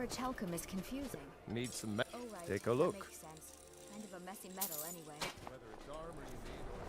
orichalcum is confusing. Need some Oh, right. Take a look. That makes sense. Kind of a messy metal anyway. Whether it's armor you need or...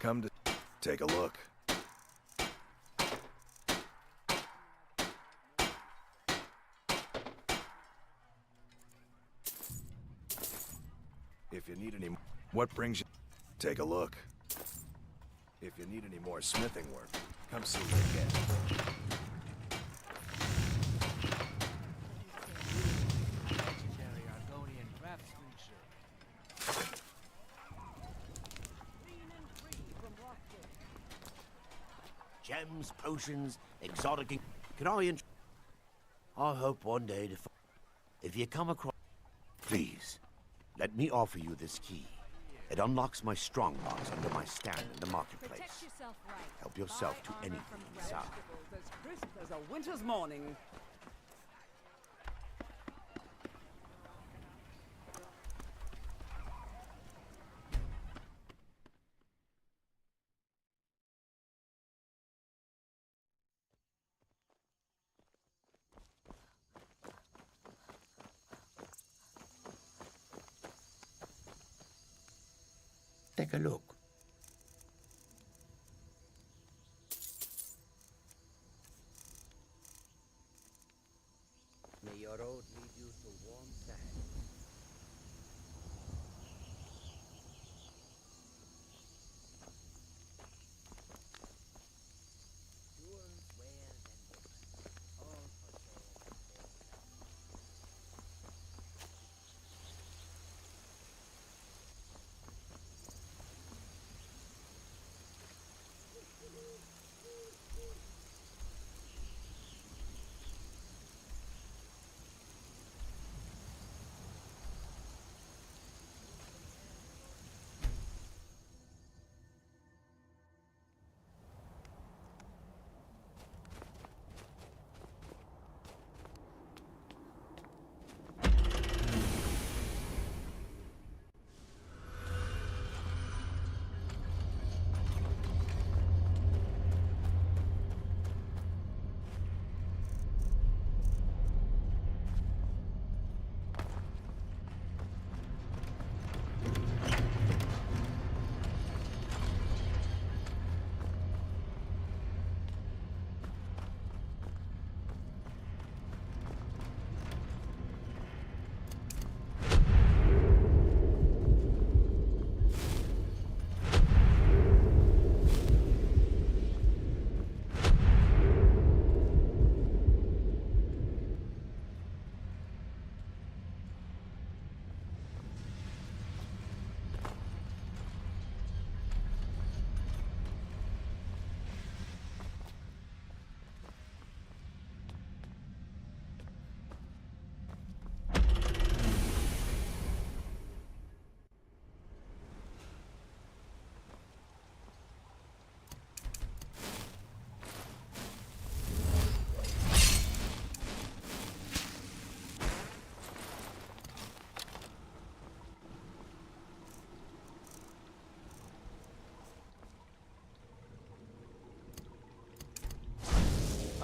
Come to take a look. If you need any... What brings you... Take a look. If you need any more smithing work, come see me again. Gems, potions, exotic... Can I hope one day to... If you come across... Please, let me offer you this key. It unlocks my strongbox under my stand in the marketplace. Help yourself to anything inside. As crisp as a winter's morning. Take a look. May your road lead you to warm sand. Jewels, wares, and books, all for sale.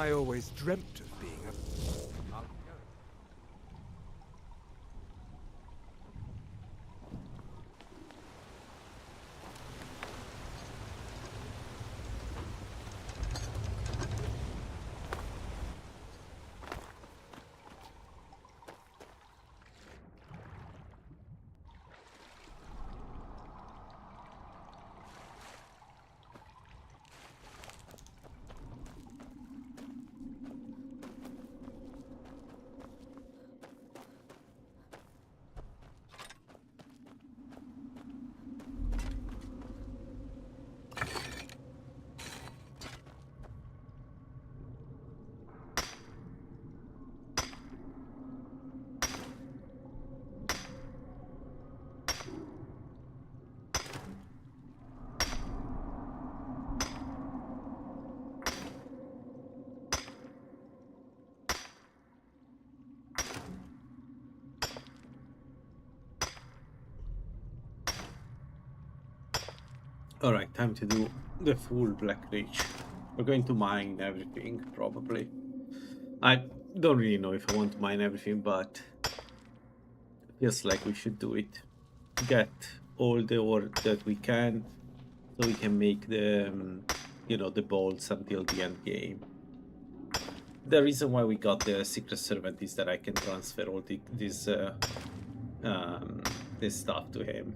I always dreamt of being a... Alright, time to do the full Black Reach. We're going to mine everything, probably. I don't really know if I want to mine everything, but it feels like we should do it. Get all the ore that we can, so we can make the, you know, the bolts until the end game. The reason why we got the Secret Servant is that I can transfer all this stuff to him.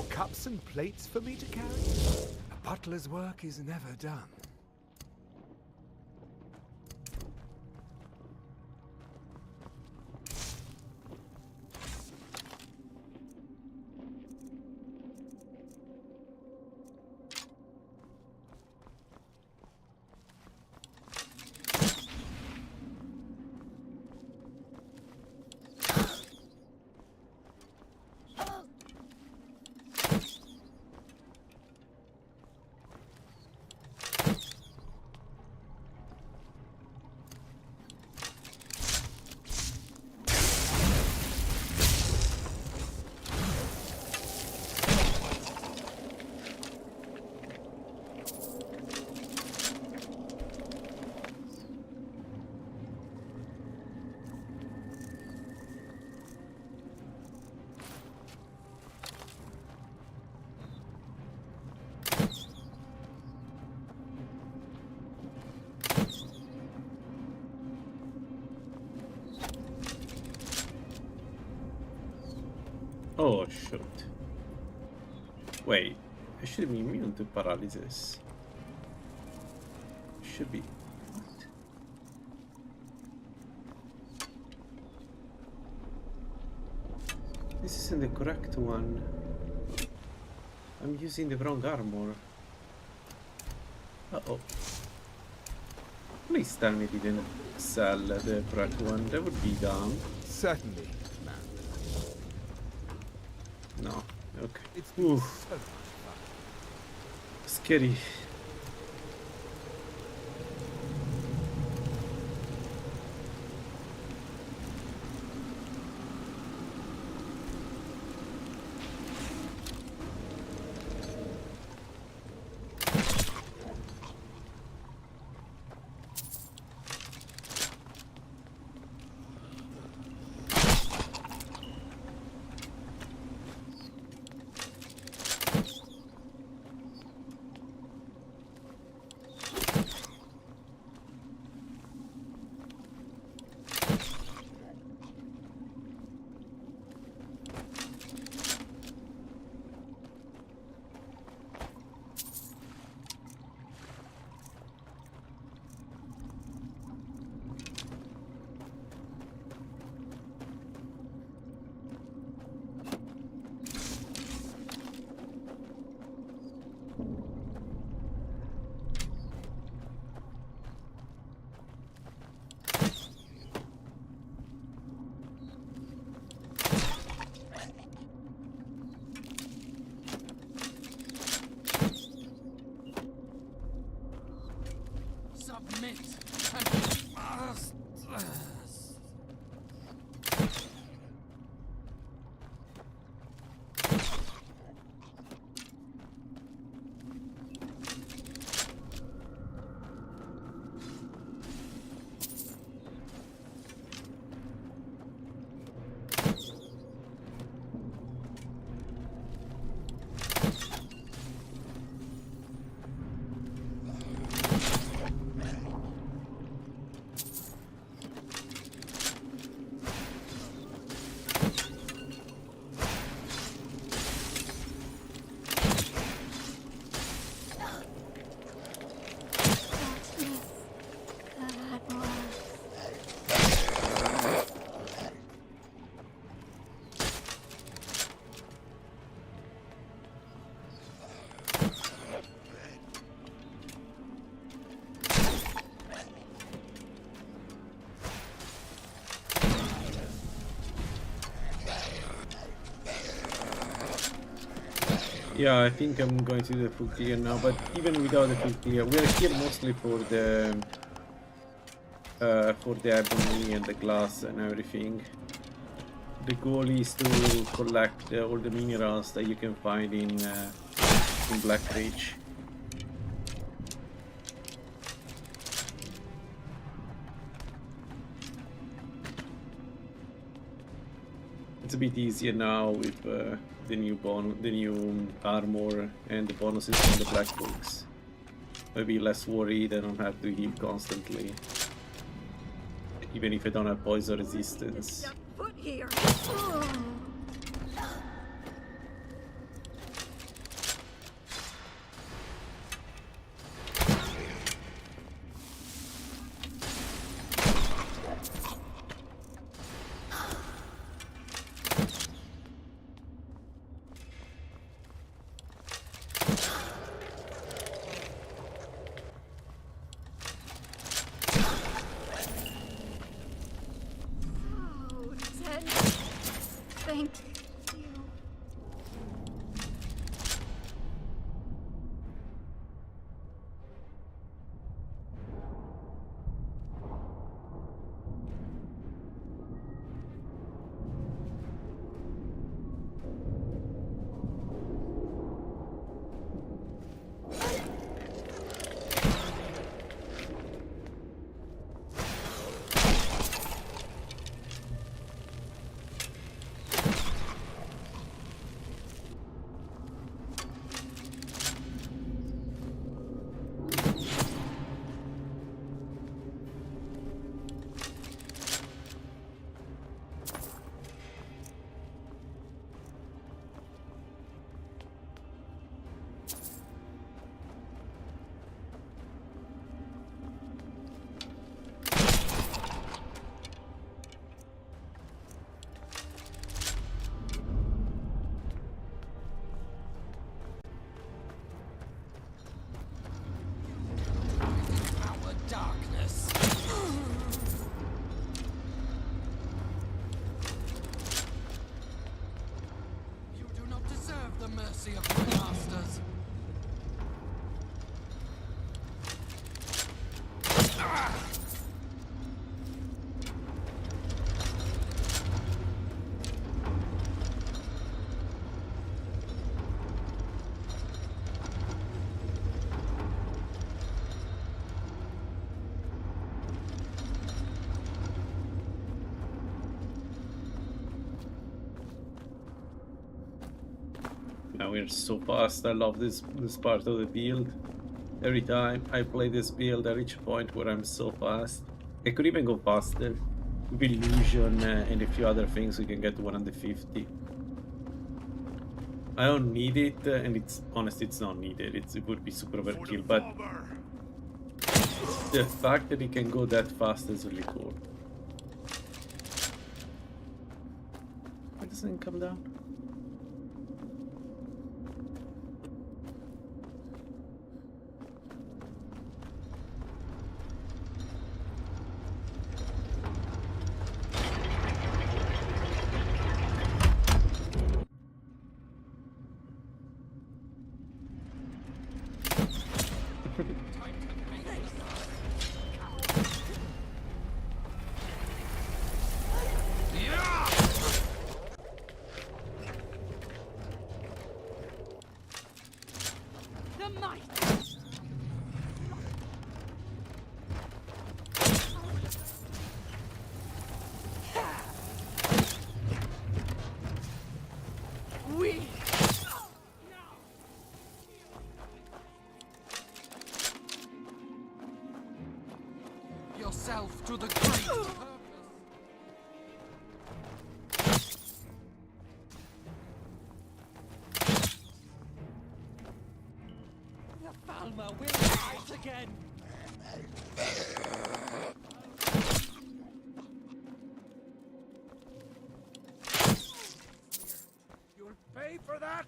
More cups and plates for me to carry? A butler's work is never done. Oh, shoot. Wait, I should be immune to paralysis. Should be. What? This isn't the correct one. I'm using the wrong armor. Uh-oh. Please tell me they didn't sell the correct one. That would be dumb. Certainly. No. Okay. It's been Ooh, so much fun. scary. Submit. Yeah, I think I'm going to do the full clear now, but even without the full clear, we are here mostly for the ebony and the glass and everything. The goal is to collect all the minerals that you can find in Black Ridge. It's a bit easier now with the new armor and the bonuses from the black books. Maybe less worried, I don't have to heal constantly. Even if I don't have poison resistance. Foot here. we're so fast. I love this part of the build. Every time I play this build, I reach a point where I'm so fast. I could even go faster. With illusion and a few other things, we can get to 150. I don't need it, and it's honestly it's not needed. It would be super overkill, but the fact that it can go that fast is really cool. Why doesn't it come down? The might! We! Yourself to the great purpose. The Falmer will rise again! You'll pay for that!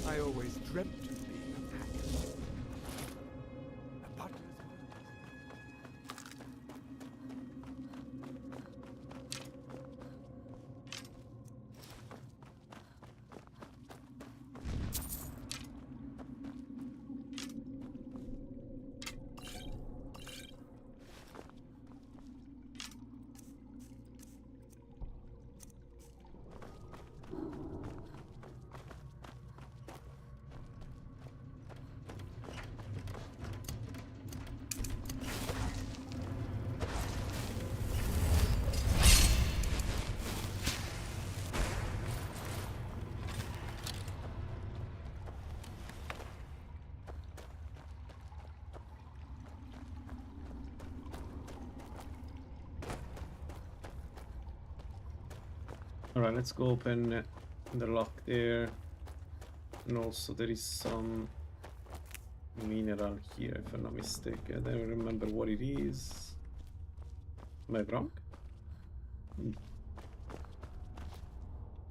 I always dreamt of being a hacker. A butler's Alright, let's go open the lock there. And also there is some mineral here, if I'm not mistaken. I don't remember what it is. Am I wrong?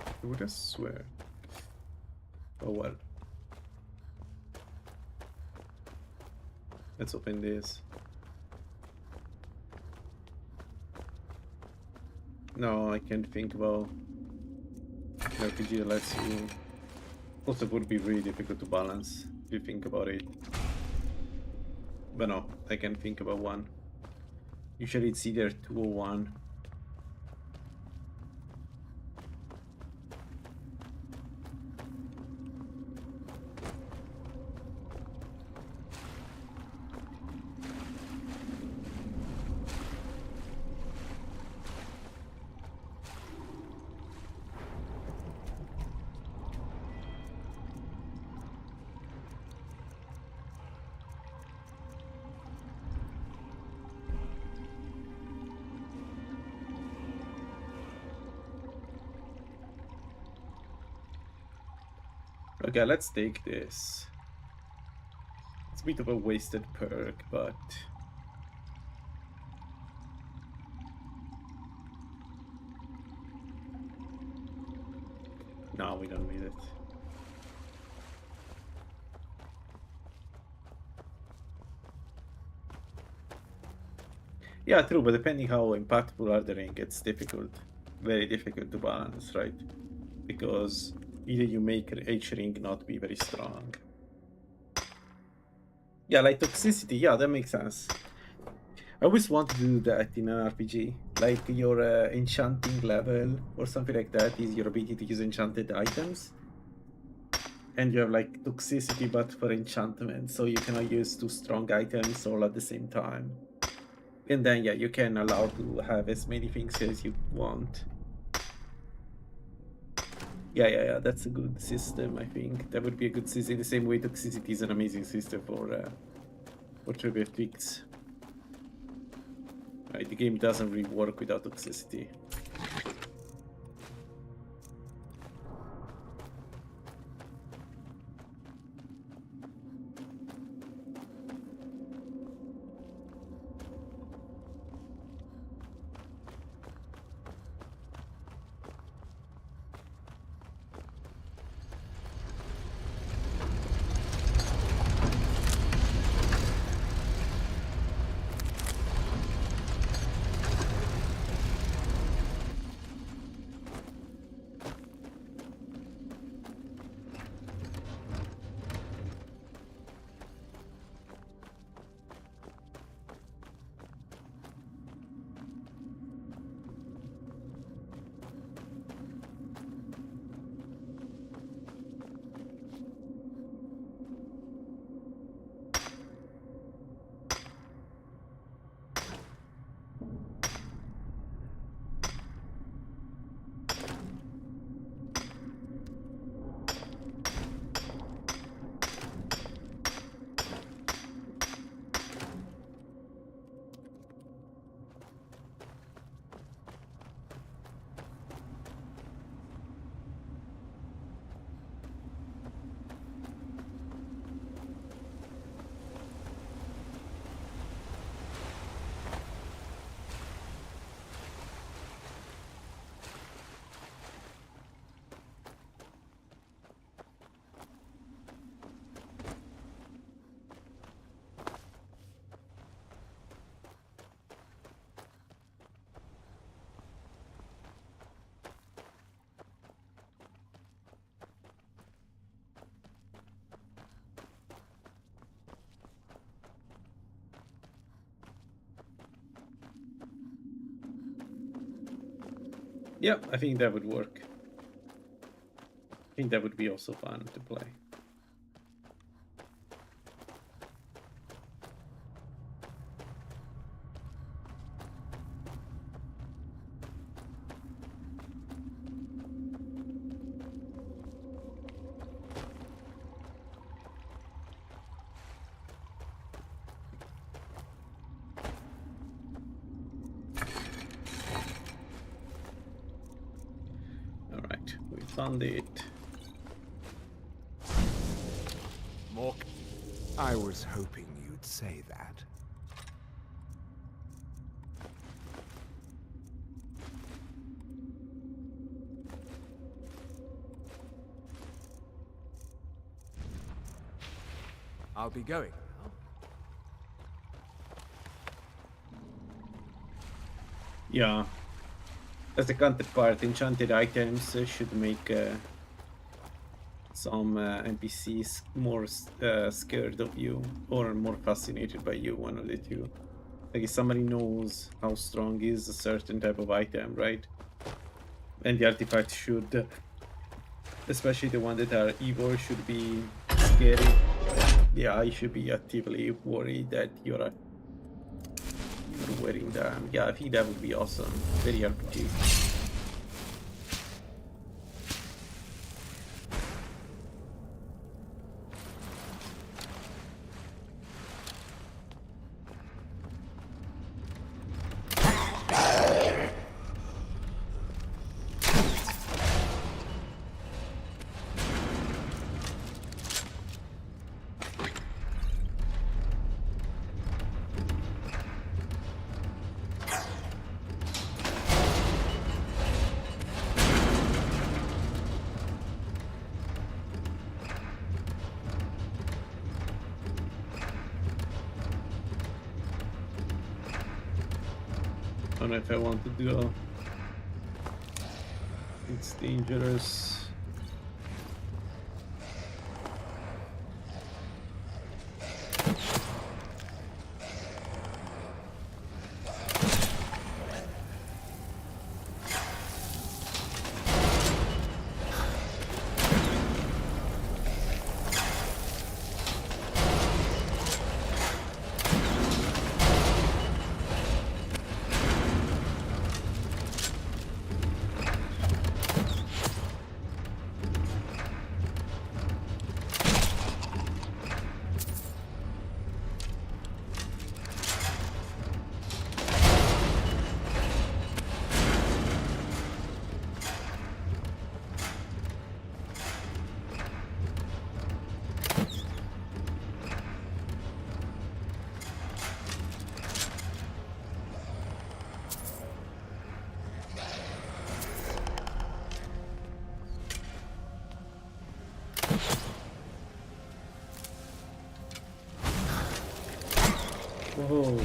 I would have swear. Oh well. Let's open this. No, I can't think about an RPG that lets you. Also, it would be really difficult to balance if you think about it. But no, I can think about one. Usually it's either 2 or 1. Okay, let's take this. It's a bit of a wasted perk, but no, we don't need it. Yeah, true, but depending how impactful are the ring, it's difficult, very difficult to balance, right? Because either you make each ring not be very strong. Yeah, like toxicity, yeah, that makes sense. I always want to do that in an RPG. Like your enchanting level or something like that is your ability to use enchanted items. And you have like toxicity but for enchantment, so you cannot use two strong items all at the same time. And then yeah, you can allow to have as many things as you want. Yeah, that's a good system, I think. That would be a good system. The same way toxicity is an amazing system for trivia tweaks. Right, the game doesn't really work without toxicity. Yeah, I think that would work. I think that would be also fun to play. Found it. More. I was hoping you'd say that. I'll be going now. Yeah. As the counterpart, enchanted items should make some NPCs more scared of you or more fascinated by you, one of the two. Like if somebody knows how strong is a certain type of item, right? And the artifact should, especially the one that are evil, should be scary. Yeah, I should be actively worried that you're wearing them. Yeah, I think that would be awesome. Very RPG. don't know if I want to do. It's dangerous. Whoa.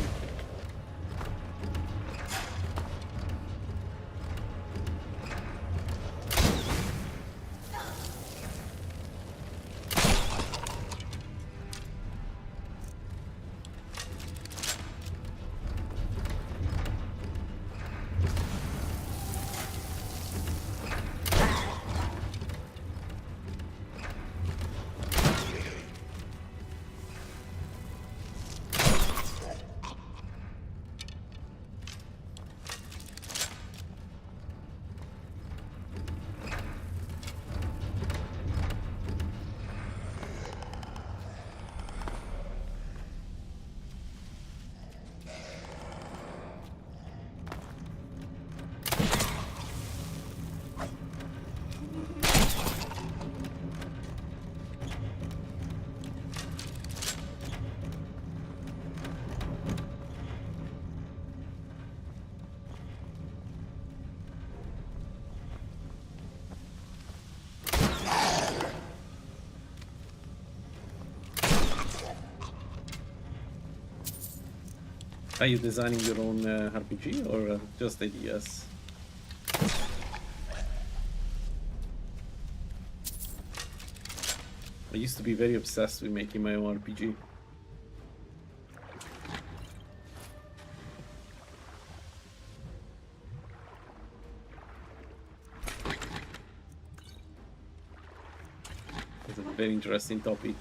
Are you designing your own RPG or just ideas? I used to be very obsessed with making my own RPG. It's a very interesting topic.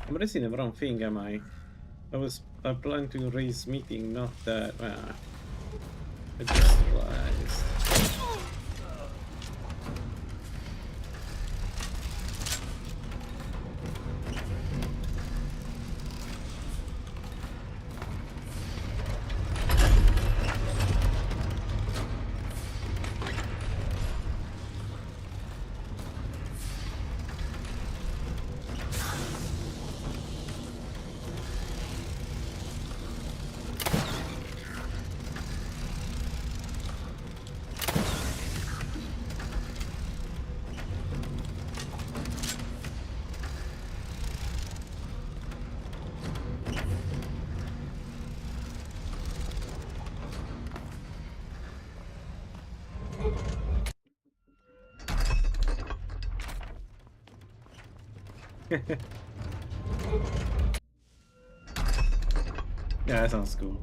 I'm raising the wrong thing, am I? I planned to raise meeting, not that. I just realized. Yeah, that sounds cool.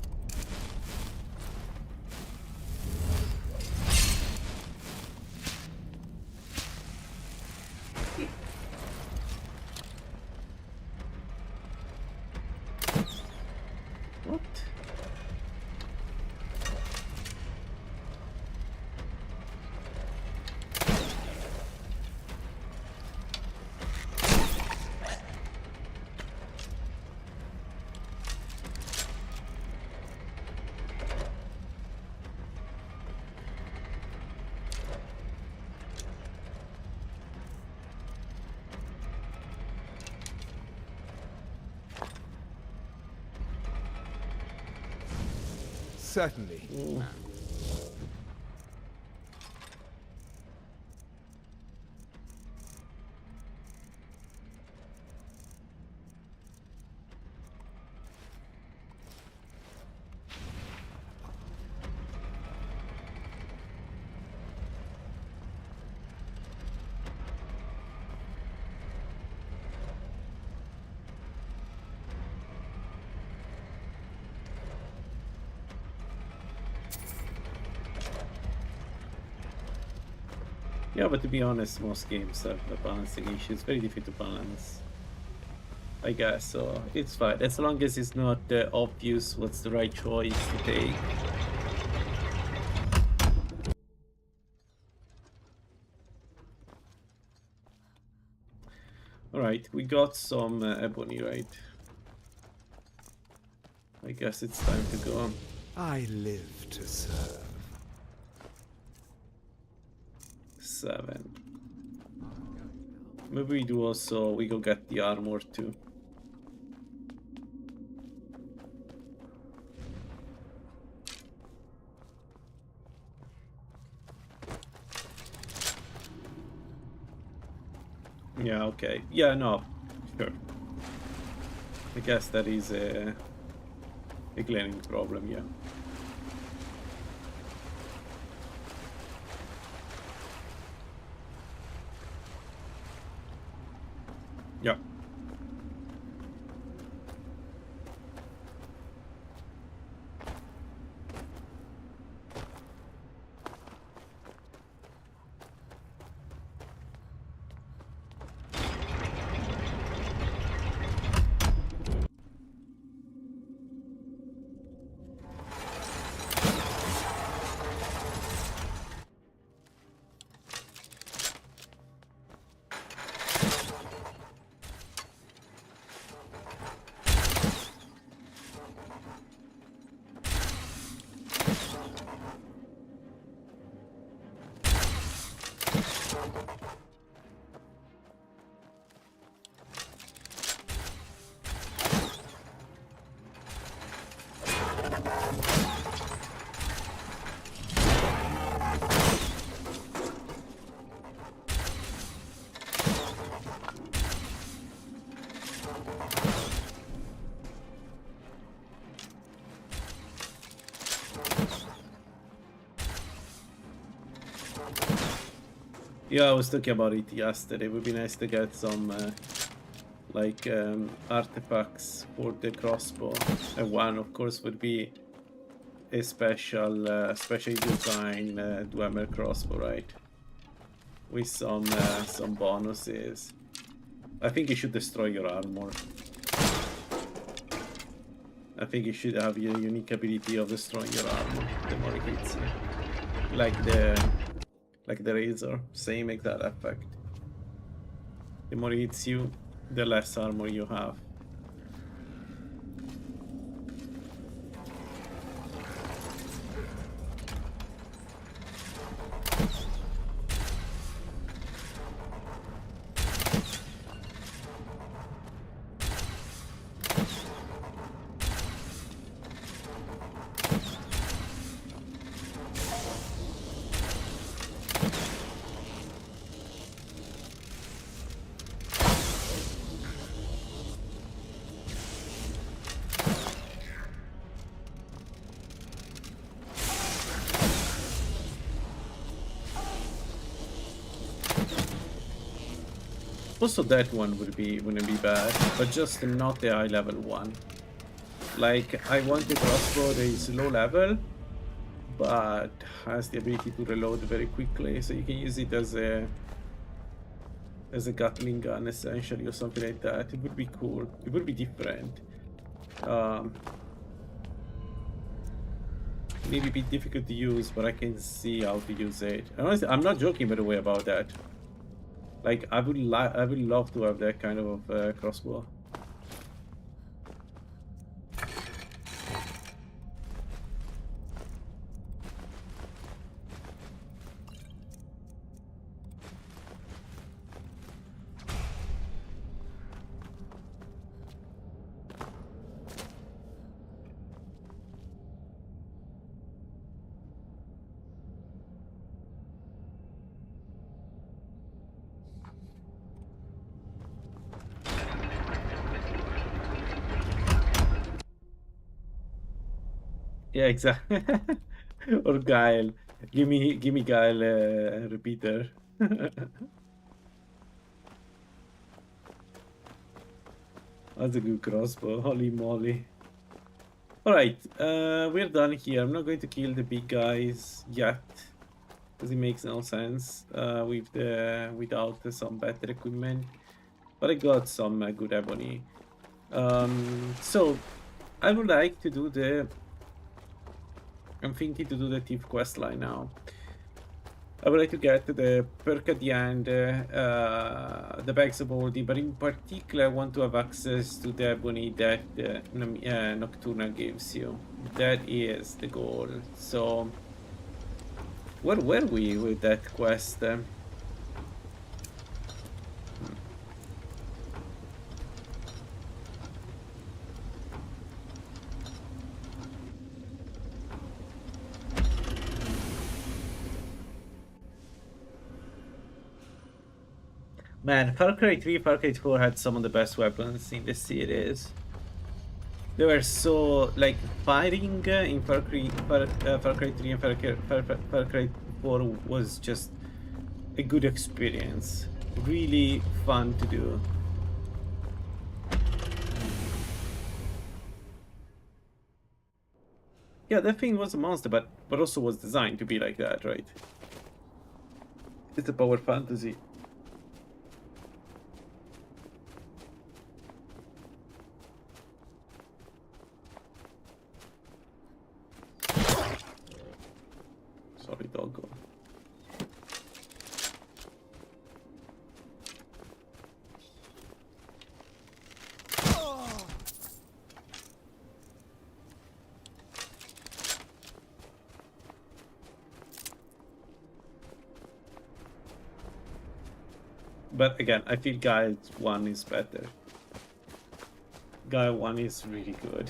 What? Certainly. Yeah, but to be honest, most games have a balancing issue. It's very difficult to balance, I guess, so it's fine. As long as it's not obvious what's the right choice to take. Alright, we got some ebony, right? I guess it's time to go on. I live to serve. 7. Maybe we do also, we go get the armor too. Yeah, okay. Yeah, no, sure. I guess that is a glaring problem, yeah. Yeah. Yeah, I was talking about it yesterday. It would be nice to get some artifacts for the crossbow. And one, of course, would be a specially designed Dwemer crossbow, right? With some bonuses. I think you should destroy your armor. I think you should have your unique ability of destroying your armor the more it hits you. Like the razor, same exact effect. The more it hits you, the less armor you have. Also, that one wouldn't be bad, but just not the high level one. Like, I want a crossbow that is low level, but has the ability to reload very quickly, so you can use it as a Gatling gun essentially, or something like that. It would be cool. It would be different. Maybe a bit difficult to use, but I can see how to use it. And honestly, I'm not joking, by the way, about that. Like, I would love to have that kind of crossbow. Yeah, exactly. Or Guile. Give me Guile repeater. That's a good crossbow. Holy moly. Alright, we're done here. I'm not going to kill the big guys yet, because it makes no sense without some better equipment. But I got some good ebony. So I would like to do I'm thinking to do the thief quest line now. I would like to get the perk at the end, the bags of holding, but in particular I want to have access to the ebony that Nocturna gives you. That is the goal. So, where were we with that quest? Man, Far Cry 3, Far Cry 4 had some of the best weapons in the series. They were so, like, fighting in Far Cry 3 and Far Cry 4 was just a good experience. Really fun to do. Yeah, that thing was a monster, but also was designed to be like that, right? It's a power fantasy. Sorry, doggo. But again, I feel Guile 1 is better. Guile 1 is really good.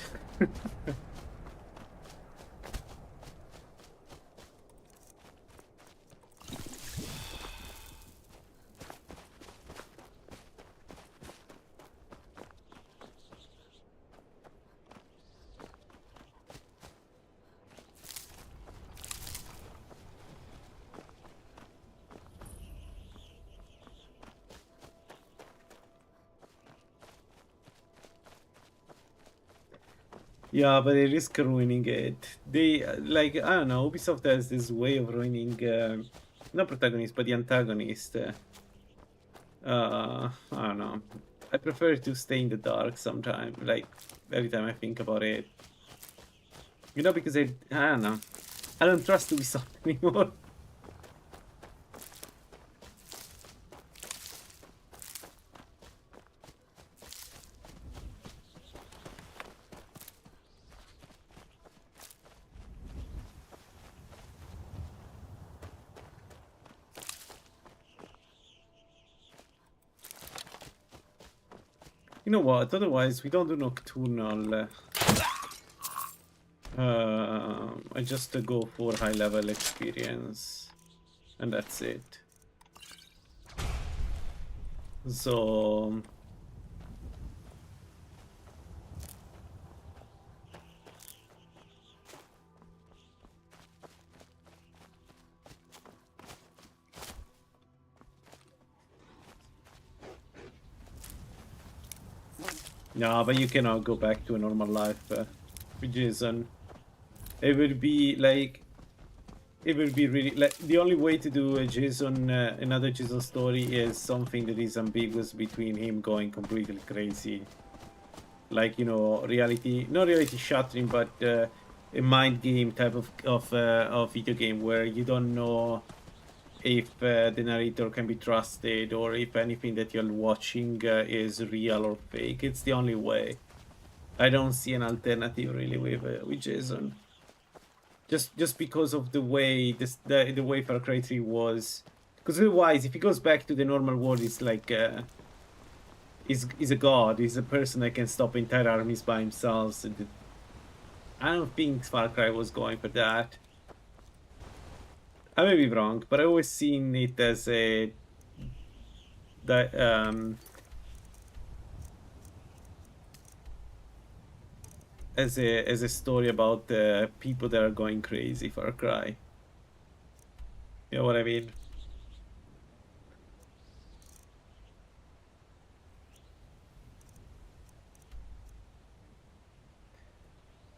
Yeah, but they risk ruining it. They, like, I don't know, Ubisoft has this way of ruining, not protagonist, but the antagonist. I don't know. I prefer to stay in the dark sometimes, like, every time I think about it. You know, because I don't know. I don't trust Ubisoft anymore. You know what? Otherwise, we don't do nocturnal. I just go for high level experience, and that's it. So. No, but you cannot go back to a normal life with Jason. It would be like, it would be really like the only way to do a Jason, another Jason story is something that is ambiguous between him going completely crazy, like, you know, reality, not reality shattering, but a mind game type of video game where you don't know if the narrator can be trusted or if anything that you're watching is real or fake. It's the only way. I don't see an alternative really with Jason. Just because of the way the way Far Cry 3 was. Because otherwise, if he goes back to the normal world, it's like he's a god. He's a person that can stop entire armies by himself. I don't think Far Cry was going for that. I may be wrong, but I always seen it as a as a story about people that are going crazy. Far Cry. You know what I mean?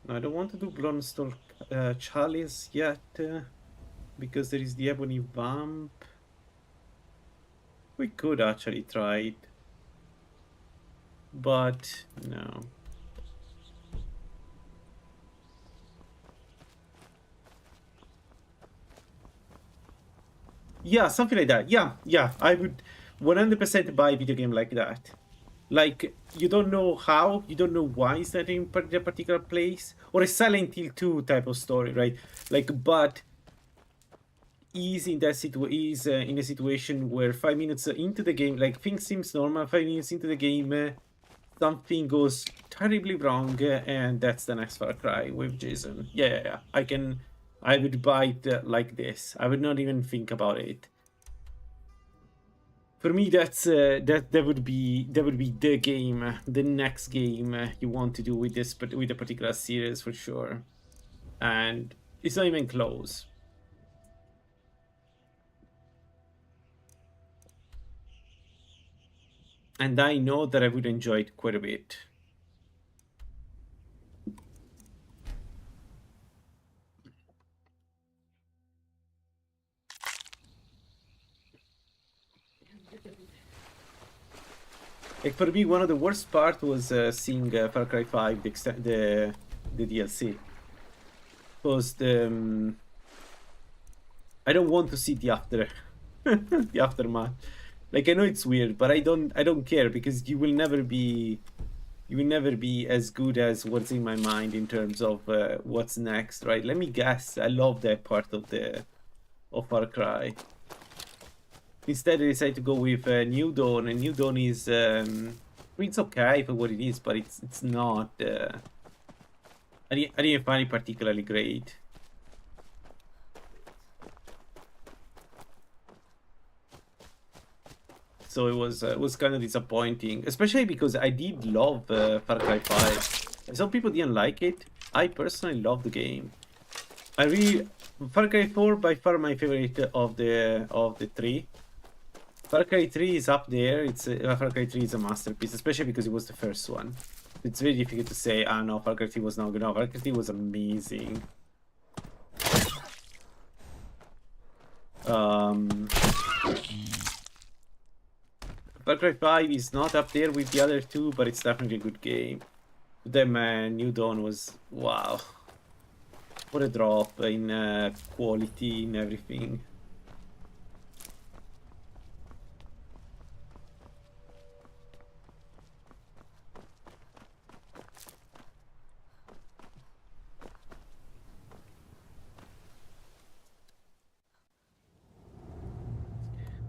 No, I don't want to do Blunstone Chalice yet. Because there is the Ebony Vamp. We could actually try it. But no. Yeah, something like that. Yeah, I would 100% buy a video game like that. Like, you don't know how, you don't know why it's not in a particular place. Or a Silent Hill 2 type of story, right? Like, but is in that in a situation where 5 minutes into the game, like, things seems normal, 5 minutes into the game, something goes terribly wrong, and that's the next Far Cry with Jason. Yeah. I would buy it like this. I would not even think about it. For me, that's that would be the game, the next game you want to do with this, with a particular series for sure, and it's not even close. And I know that I would enjoy it quite a bit. Like, for me, one of the worst part was seeing Far Cry 5, the DLC. Because I don't want to see the the aftermath. Like, I know it's weird, but I don't care, because you will never be as good as what's in my mind in terms of what's next, right? Let me guess. I love that part of Far Cry. Instead, I decided to go with New Dawn, and New Dawn is it's okay for what it is, but it's not. I didn't find it particularly great. So it was kind of disappointing, especially because I did love Far Cry 5. Some people didn't like it. I personally love the game. Far Cry 4 by far my favorite of the three. Far Cry 3 is up there. Far Cry 3 is a masterpiece, especially because it was the first one. It's very difficult to say, no, Far Cry 3 was not good. No, Far Cry 3 was amazing. Far Cry 5 is not up there with the other two, but it's definitely a good game. But then, man, New Dawn was, wow. What a drop in quality and everything.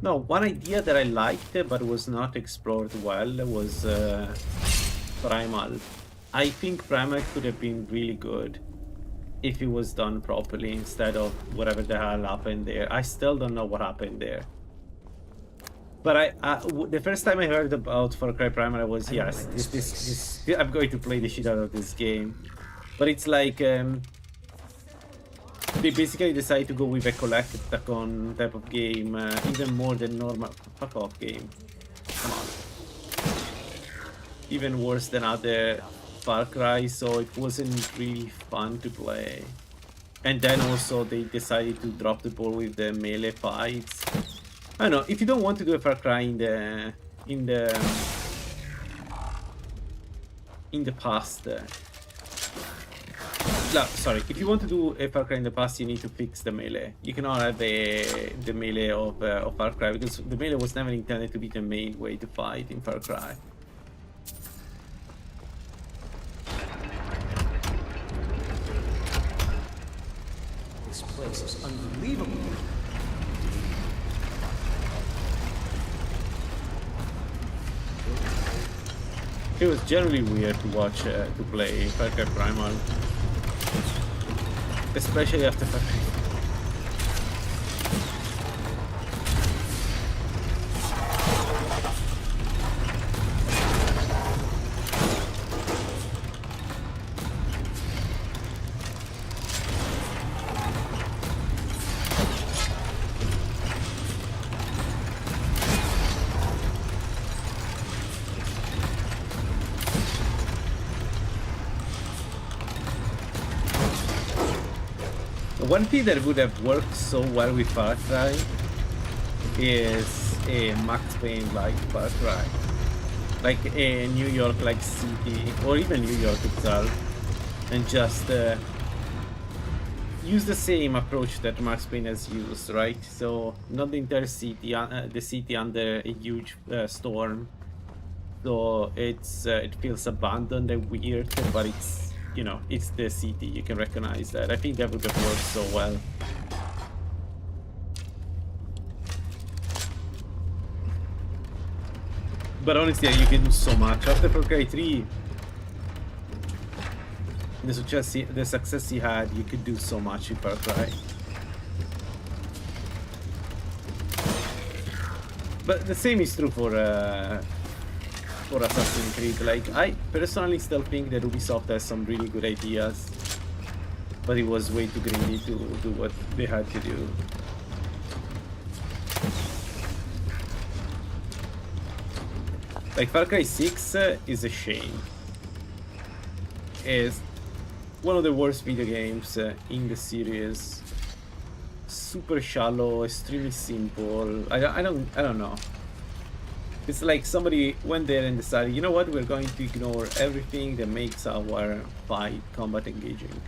No, one idea that I liked but was not explored well was Primal. I think Primal could have been really good if it was done properly instead of whatever the hell happened there. I still don't know what happened there. But the first time I heard about Far Cry Primal, I was, yes, this I'm going to play the shit out of this game. But it's like they basically decide to go with a collect-a-con type of game, even more than normal. Fuck off, game. Come on. even worse than other Far Cry, so it wasn't really fun to play. And then also they decided to drop the ball with the melee fights. I don't know, if you don't want to do a Far Cry in the past, no, sorry, if you want to do a Far Cry in the past, you need to fix the melee. You cannot have the melee of Far Cry, because the melee was never intended to be the main way to fight in Far Cry. This place is unbelievable. It was generally weird to watch, to play Far Cry Primal. Especially after Far Cry. One thing that would have worked so well with Far Cry is a Max Payne like Far Cry, like a New York like city, or even New York itself, and just use the same approach that Max Payne has used, right? So not the entire city, the city under a huge storm, so it feels abandoned and weird, but it's, you know, it's the city, you can recognize that. I think that would have worked so well. But honestly, you can do so much. After Far Cry 3, the success he had, you could do so much with Far Cry. But the same is true for Assassin's Creed. Like, I personally still think that Ubisoft has some really good ideas, but it was way too greedy to do what they had to do. Like, Far Cry 6 is a shame. It's one of the worst video games in the series. Super shallow, extremely simple. I don't know. It's like somebody went there and decided, you know what, we're going to ignore everything that makes our fight combat engaging.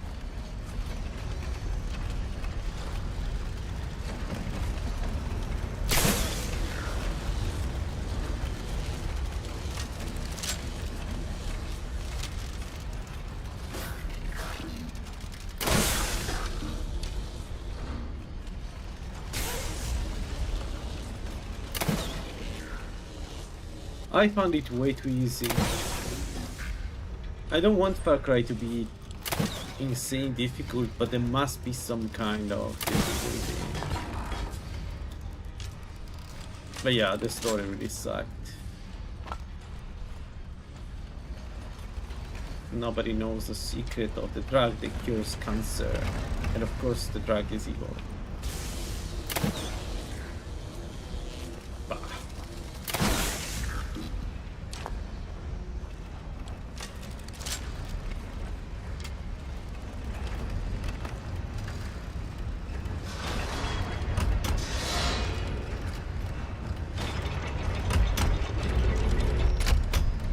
I found it way too easy. I don't want Far Cry to be insane difficult, but there must be some kind of difficulty. But yeah, the story really sucked. Nobody knows the secret of the drug that cures cancer. And of course the drug is evil. Bah.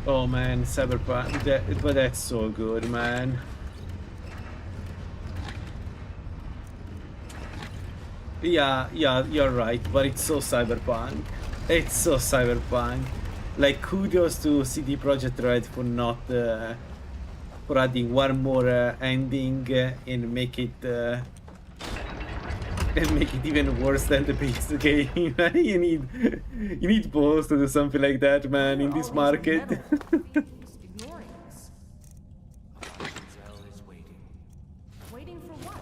Oh man, Cyberpunk, but that's so good, man. Yeah, you're right, but it's so Cyberpunk. It's so Cyberpunk. Like, kudos to CD Projekt Red for not for adding one more ending and make it even worse than the base game. you need balls to do something like that, man, in this market. Ignoring us. Zell is waiting. Waiting for what?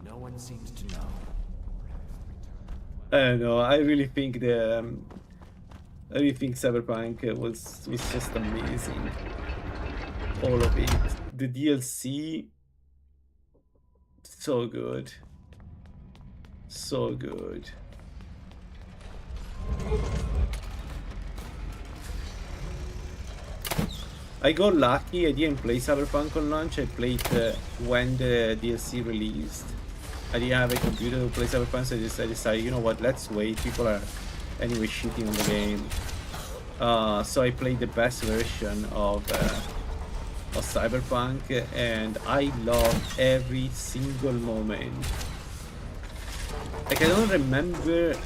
No one seems to know. I don't know. I really think Cyberpunk was just amazing. All of it. The DLC, so good. So good. I got lucky. I didn't play Cyberpunk on launch. I played when the DLC released. I didn't have a computer to play Cyberpunk, so I decided, you know what, let's wait. People are anyway shitting on the game. So I played the best version of Cyberpunk, and I love every single moment. Like, I don't remember.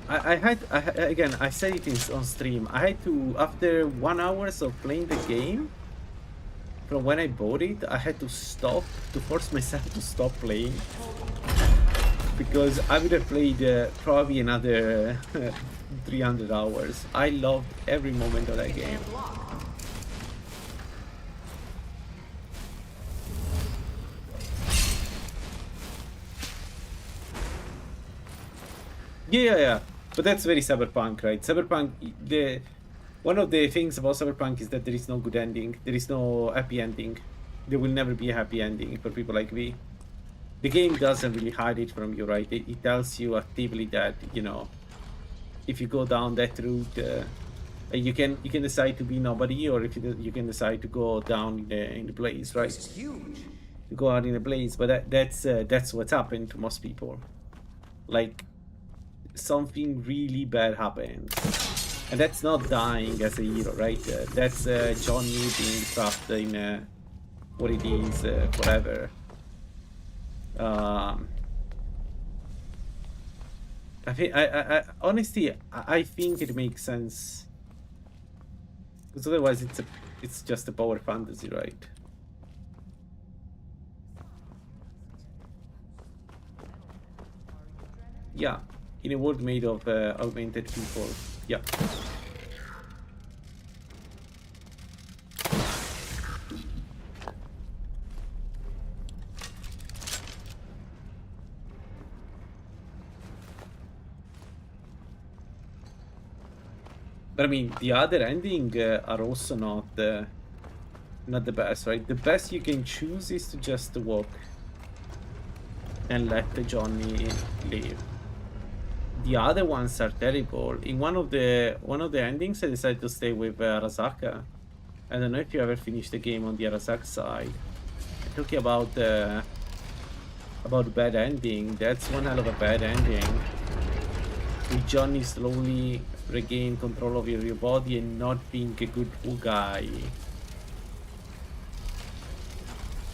Again, I said it on stream. I had to, after 1 hour of playing the game, from when I bought it, I had to stop, to force myself to stop playing. Because I would have played probably another 300 hours. I loved every moment of that game. Yeah. But that's very Cyberpunk, right? Cyberpunk, one of the things about Cyberpunk is that there is no good ending. There is no happy ending. There will never be a happy ending for people like me. The game doesn't really hide it from you, right? It tells you actively that, you know, if you go down that route, you can decide to be nobody, or if you can decide to go down in the blaze, right? This is huge. You go out in the blaze, but that's what's happened to most people. Like, something really bad happens, and that's not dying as a hero, right? That's Johnny being trapped in what it is forever. I honestly, I think it makes sense, because otherwise it's just a power fantasy, right? Yeah. In a world made of augmented people. Yeah. But I mean, the other ending are also not the best, right? The best you can choose is to just walk and let Johnny live. The other ones are terrible. In one of the endings, I decided to stay with Arasaka. I don't know if you ever finished the game on the Arasaka side. Talking about bad ending, that's one hell of a bad ending. With Johnny slowly regain control of your body and not being a good guy.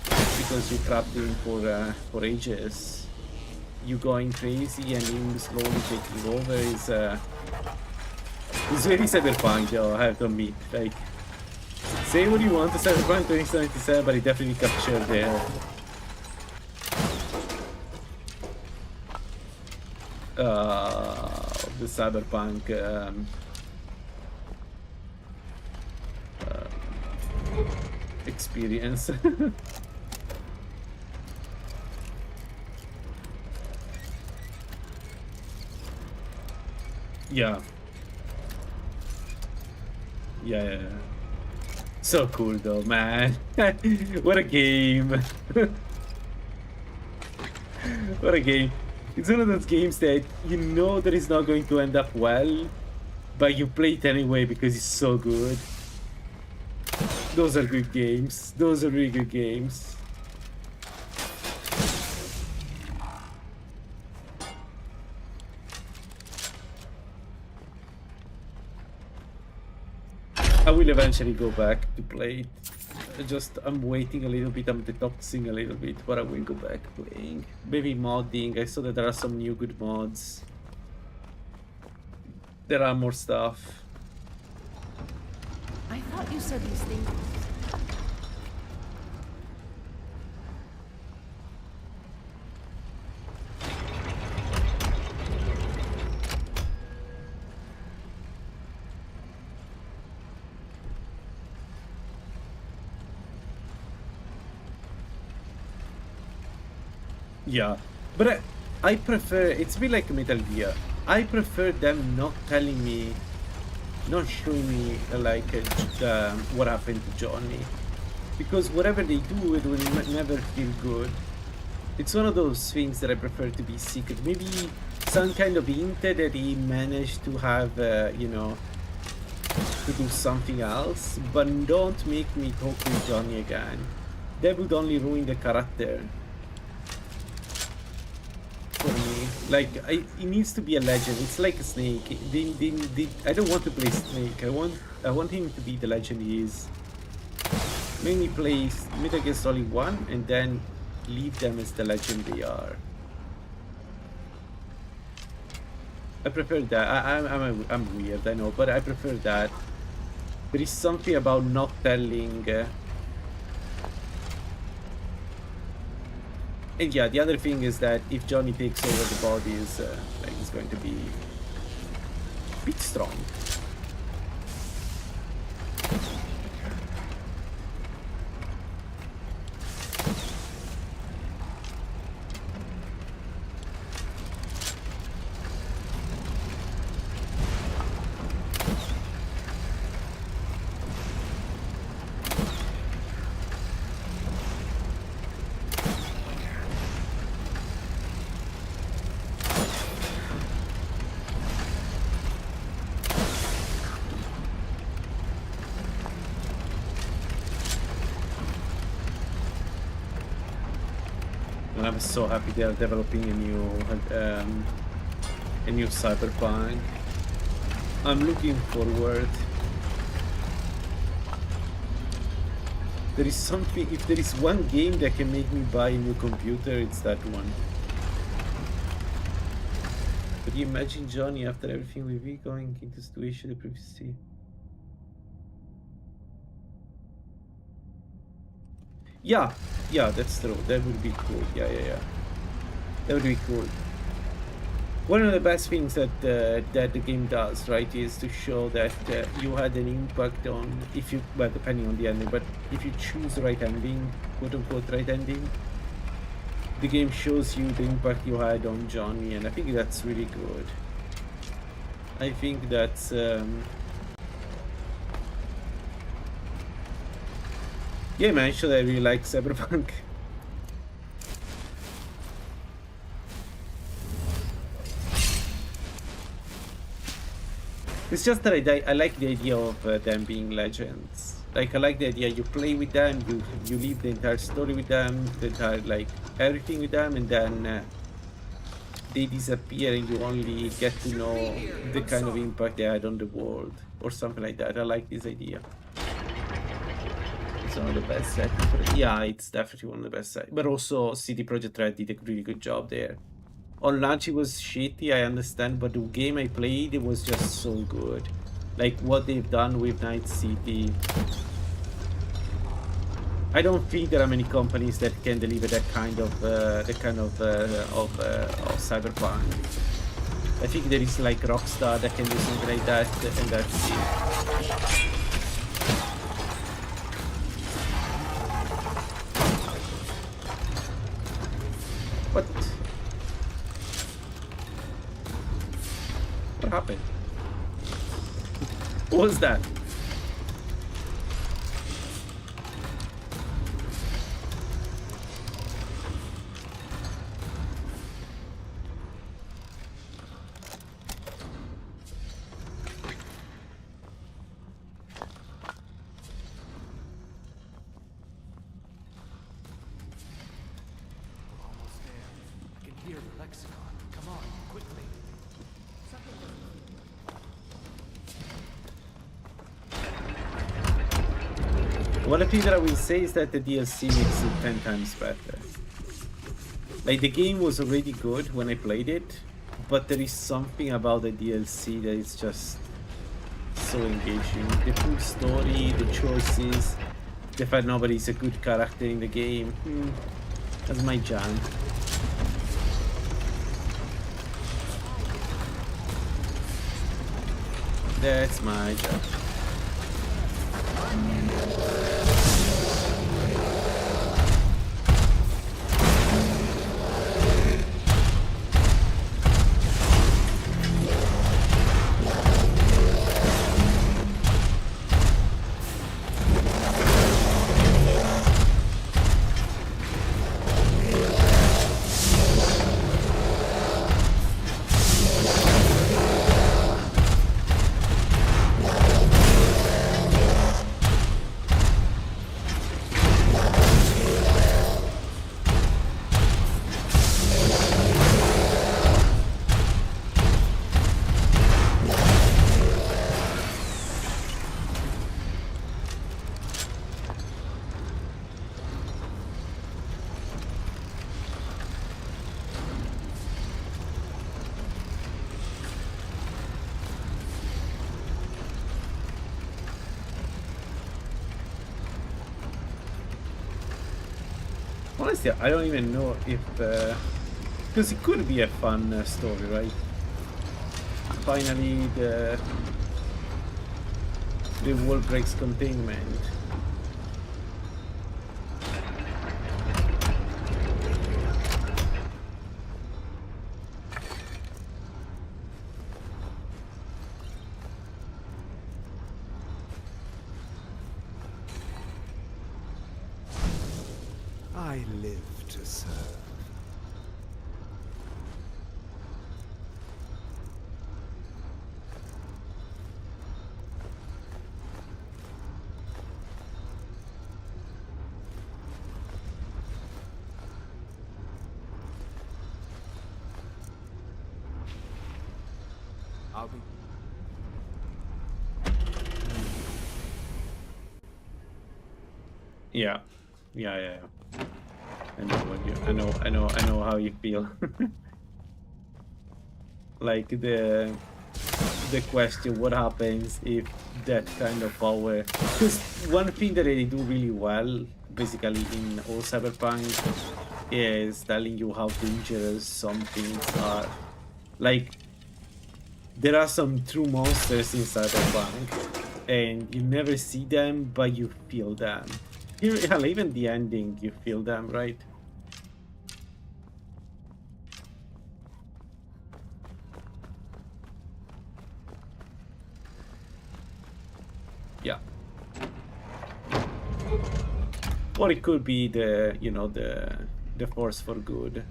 Because you trapped him for ages. You going crazy and him slowly taking over is very Cyberpunk, though, I have to admit. Like, say what you want to Cyberpunk 2077, but it definitely captured the Cyberpunk experience. Yeah. So cool though, man. What a game. What a game. It's one of those games that you know that it's not going to end up well, but you play it anyway because it's so good. Those are good games. Those are really good games. I will eventually go back to play it. I'm waiting a little bit, I'm detoxing a little bit, but I will go back playing. Maybe modding. I saw that there are some new good mods. There are more stuff. I thought you said these things. Yeah, but I prefer, it's a bit like Metal Gear. I prefer them not telling me, not showing me like what happened to Johnny, because whatever they do, it will never feel good. It's one of those things that I prefer to be secret. Maybe some kind of hint that he managed to have, you know, to do something else, but don't make me talk with Johnny again. That would only ruin the character for me. Like, it needs to be a legend. It's like a Snake. I don't want to play Snake. I want him to be the legend he is. Make me play Metal Gear Solid 1 and then leave them as the legend they are. I prefer that. I'm weird, I know, but I prefer that. There is something about not telling. And yeah, the other thing is that if Johnny takes over the bodies, like, it's going to be a bit strong. I'm so happy they are developing a new Cyberpunk. I'm looking forward. There is something. If there is one game that can make me buy a new computer, it's that one. Could you imagine Johnny after everything with me going into situation the previous day? Yeah, that's true. That would be cool. Yeah. That would be cool. One of the best things that that the game does, right, is to show that you had an impact on, if you, well, depending on the ending, but if you choose right ending, quote unquote right ending, the game shows you the impact you had on Johnny, and I think that's really good. I think that's yeah, man, should I really like Cyberpunk? It's just that I like the idea of them being legends. Like, I like the idea you play with them, you live the entire story with them, the entire, like, everything with them, and then they disappear and you only get to know the kind of impact they had on the world, or something like that. I like this idea. One of the best settings. Yeah, it's definitely one of the best settings. But also, CD Projekt Red did a really good job there. On launch, it was shitty, I understand, but the game I played, it was just so good. Like, what they've done with Night City. I don't think there are many companies that can deliver that kind of Cyberpunk. I think there is like Rockstar that can do something like that, and that's it. What happened? What was that? One thing that I will say is that the DLC makes it 10 times better. Like, the game was already good when I played it, but there is something about the DLC that is just so engaging. The full story, the choices, the fact nobody's a good character in the game. That's my jam. That's my jam. honestly, I don't even know if because it could be a fun story, right? Finally, the wall breaks containment. I live to serve. I'll be. Yeah. I know what you. I know how you feel. Like the question, what happens if that kind of power? Because one thing that they do really well, basically in all Cyberpunk, is telling you how dangerous some things are. Like there are some true monsters in Cyberpunk, and you never see them, but you feel them. Hell, even the ending, you feel them, right? Yeah. Or it could be the, you know, the force for good.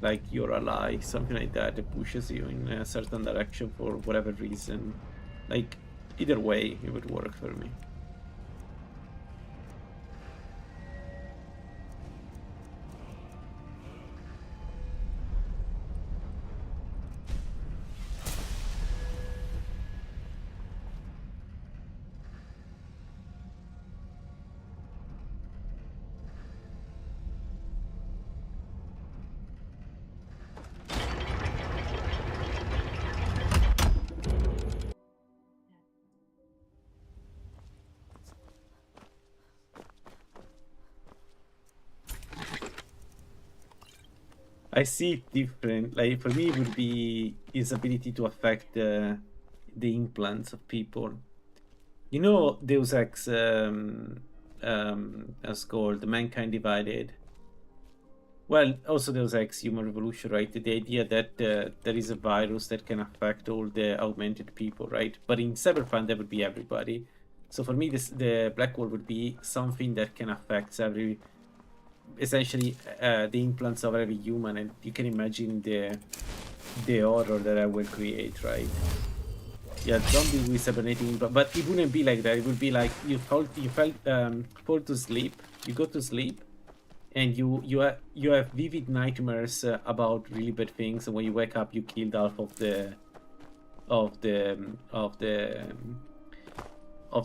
Like your ally, something like that, that pushes you in a certain direction for whatever reason. Like, either way, it would work for me. I see it different. Like for me, it would be his ability to affect the implants of people. You know, Deus Ex, as called Mankind Divided. Well, also Deus Ex Human Revolution, right? The idea that there is a virus that can affect all the augmented people, right? But in Cyberpunk, that would be everybody. So for me, the Black Hole would be something that can affect essentially the implants of every human, and you can imagine the horror that I will create, right? Yeah, zombie with cybernetic, but it wouldn't be like that. It would be like you fall to sleep, you go to sleep, and you have vivid nightmares about really bad things, and when you wake up, you killed half of the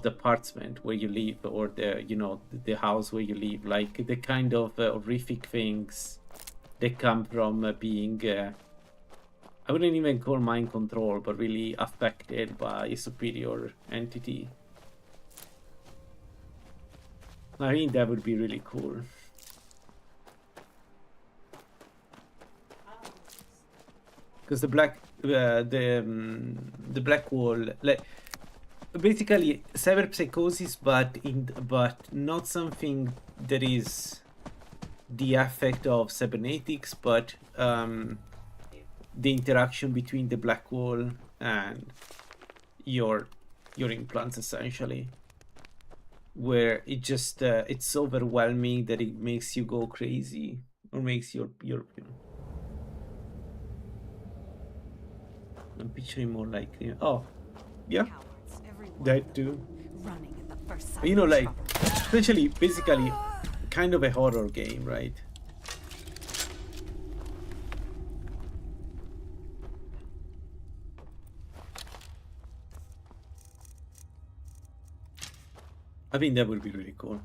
apartment where you live, or the house where you live, like the kind of horrific things that come from being I wouldn't even call mind control, but really affected by a superior entity. I think that would be really cool. Because the black hole, like, basically cyberpsychosis, but not something that is the effect of cybernetics, but the interaction between the black hole and your implants, essentially, where it just it's overwhelming that it makes you go crazy, or makes your I'm picturing more like oh yeah, that too. Running at the first sign You know, of like trouble. essentially, basically, kind of a horror game, right? I think that would be really cool.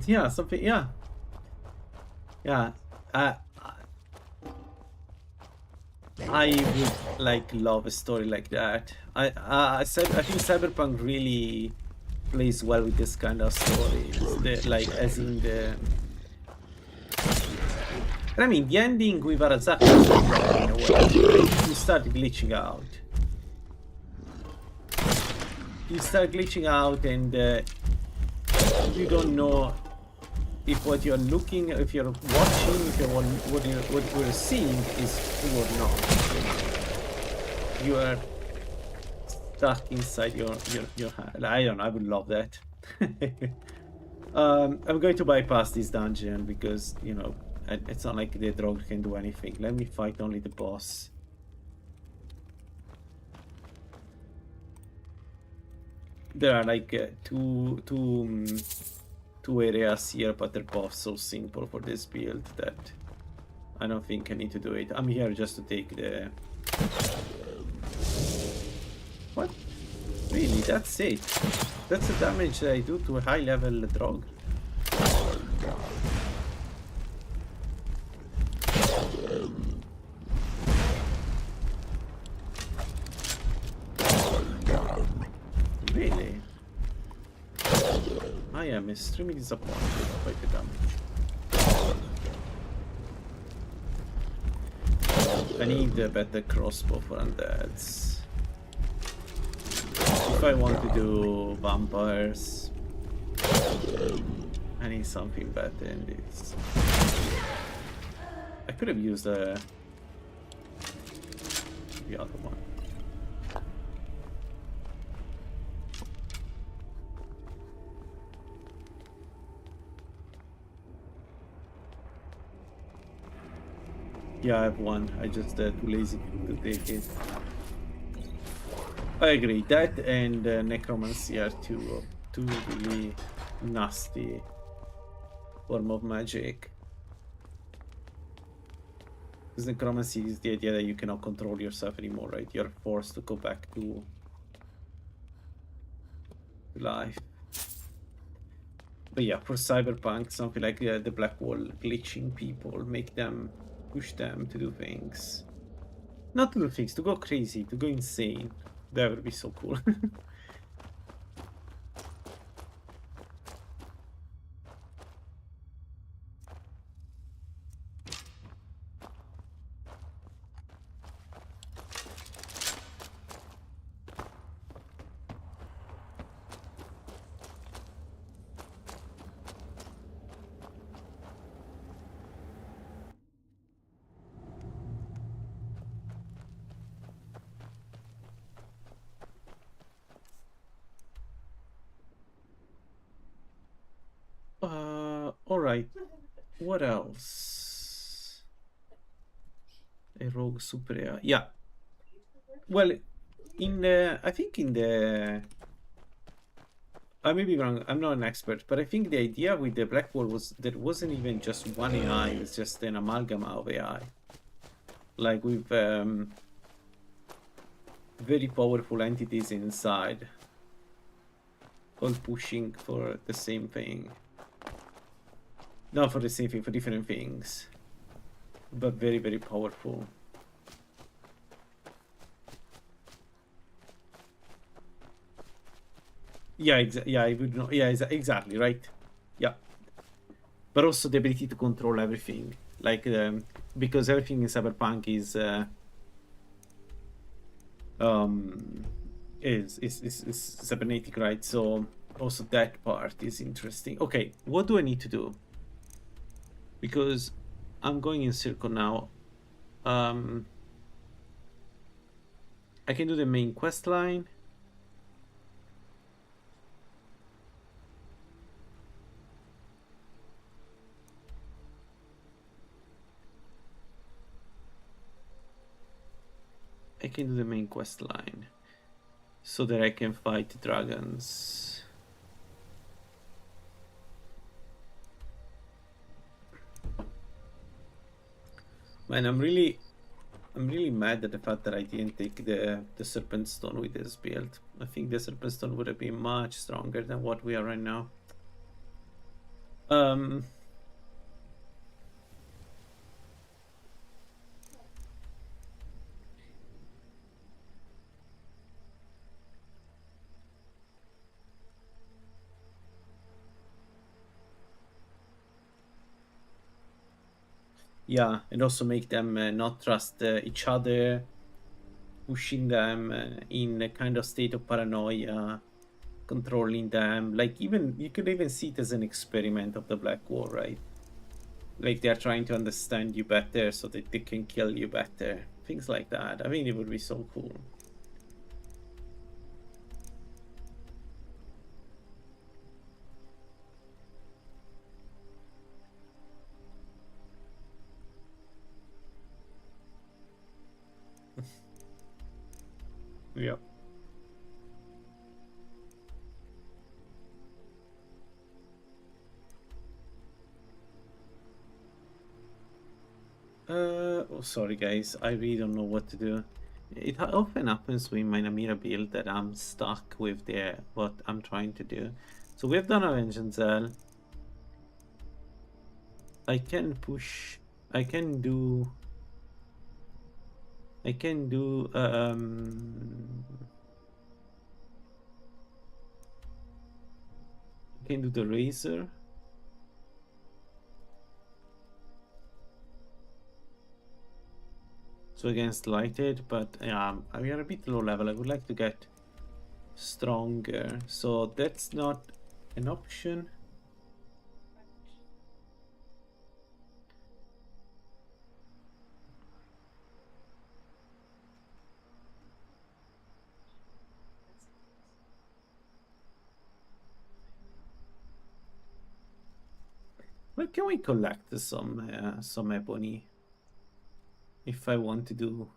Yeah, something. Yeah, yeah. I would like love a story like that. I think Cyberpunk really plays well with this kind of stories. Like as in the. I mean, the ending with Arasaka is wrong in a way. You start glitching out. You start glitching out, and you don't know if what you're looking, if you're watching, if you're what you're seeing is true or not. You are stuck inside your head. I don't know. I would love that. I'm going to bypass this dungeon because, you know, it's not like the drug can do anything. Let me fight only the boss. There are like two areas here, but they're both so simple for this build that I don't think I need to do it. I'm here just to take the... What? Really? That's it? That's the damage that I do to a high level drug? Really? I am extremely disappointed by the damage. I need a better crossbow for undeads. If I want to do vampires, I need something better than this. I could have used the other one. Yeah, I have one. I just too lazy to take it. I agree. That and necromancy are two really nasty form of magic. Because necromancy is the idea that you cannot control yourself anymore, right? You're forced to go back to life. But yeah, for Cyberpunk, something like the Black Wall glitching people, make them, push them to do things. Not to do things, to go crazy, to go insane. That would be so cool. Alright, what else? A rogue super AI. Yeah. Well, in the, I think in the, I may be wrong, I'm not an expert, but I think the idea with the Black Wall was that it wasn't even just one AI, it's just an amalgam of AI. Like with very powerful entities inside, all pushing for the same thing. Not for the same thing, for different things. But very, very powerful. Yeah, I would know. Yeah, exactly, right? Yeah. But also the ability to control everything. Like, because everything in Cyberpunk is cybernetic, right? So also that part is interesting. Okay, what do I need to do? Because I'm going in circle now. I can do the main quest line. I can do the main quest line so that I can fight dragons. Man, I'm really mad at the fact that I didn't take the Serpent Stone with this build. I think the Serpent Stone would have been much stronger than what we are right now. Yeah, and also make them not trust each other, pushing them in a kind of state of paranoia, controlling them. Like, even you could even see it as an experiment of the Black War, right? Like, they're trying to understand you better so that they can kill you better. Things like that. I mean, it would be so cool. Yep. Oh, sorry guys, I really don't know what to do. It often happens with my Namira build that I'm stuck with what I'm trying to do. So we've done our engine cell. I can push. I can do. I can do the razor. So against lighted, but we are a bit low level. I would like to get stronger, so that's not an option. Where can we collect some ebony? If I want to do.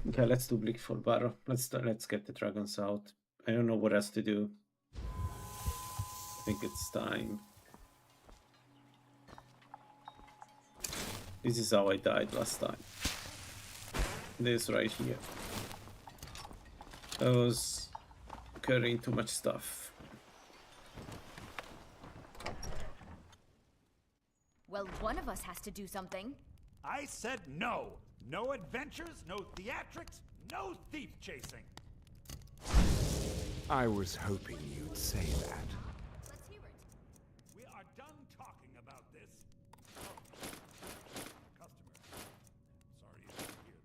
Okay, let's do Bleak for Barrow. Let's get the dragons out. I don't know what else to do. I think it's time. This is how I died last time. This right here. I was carrying too much stuff. Well, one of us has to do something. I said no. No adventures, no theatrics, no thief chasing. I was hoping you'd say that. Let's hear it. We are done talking about this. Customer. Sorry you didn't hear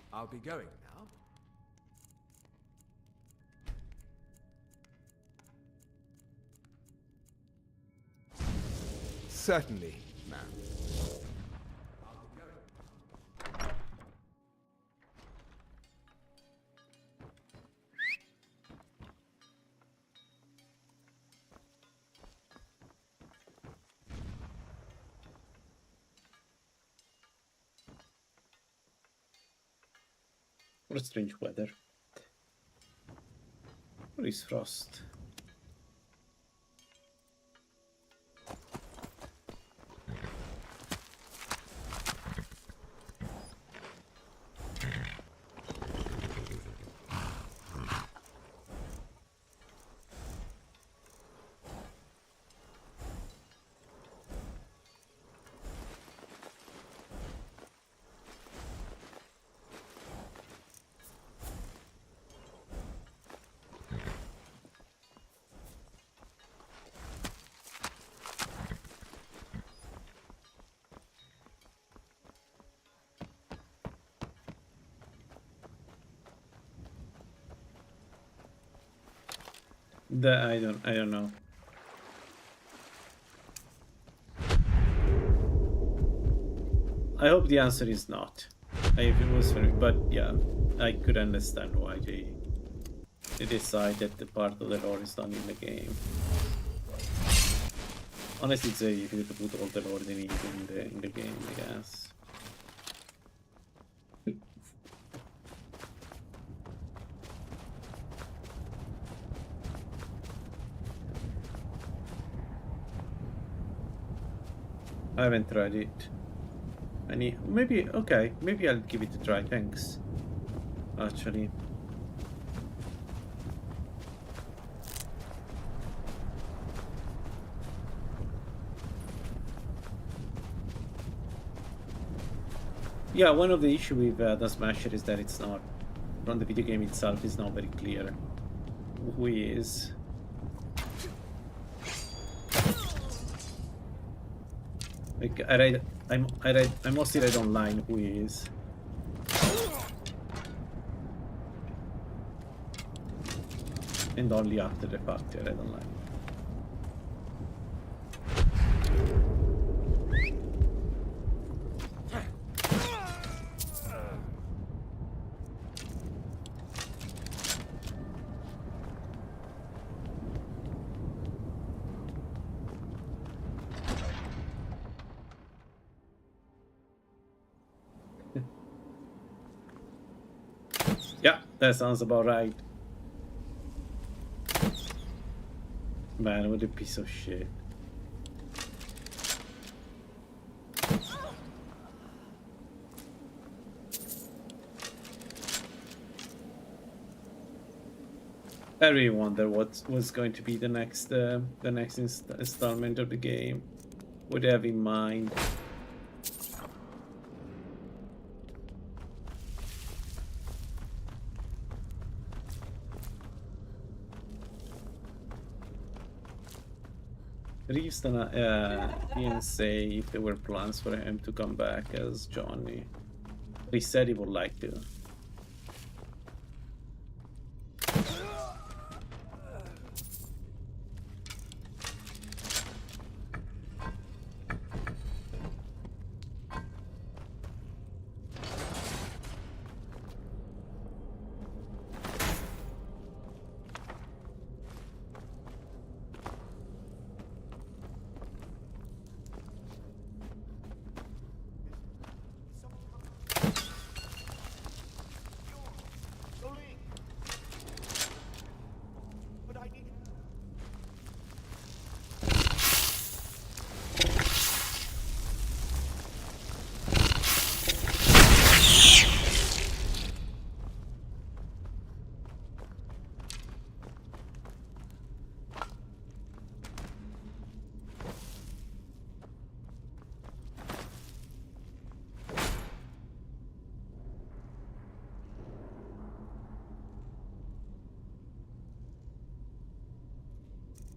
that. I'll be going now. Certainly, ma'am. What a strange weather. What is frost? I don't know. I hope the answer is not. If it was for me, but yeah, I could understand why they decide that the part of the lore is done in the game. Honestly, it's easy to put all the lore they need in the game, I guess. I haven't tried it. Maybe okay. Maybe I'll give it a try. Thanks. Actually. Yeah, one of the issues with the Smasher is that it's not, from the video game itself, it's not very clear who he is. Like I mostly read online who he is. And only after the fact I read online. Yeah, that sounds about right. Man, what a piece of shit. I really wonder what was going to be the next installment of the game. What do you have in mind? Reeves didn't say if there were plans for him to come back as Johnny. He said he would like to.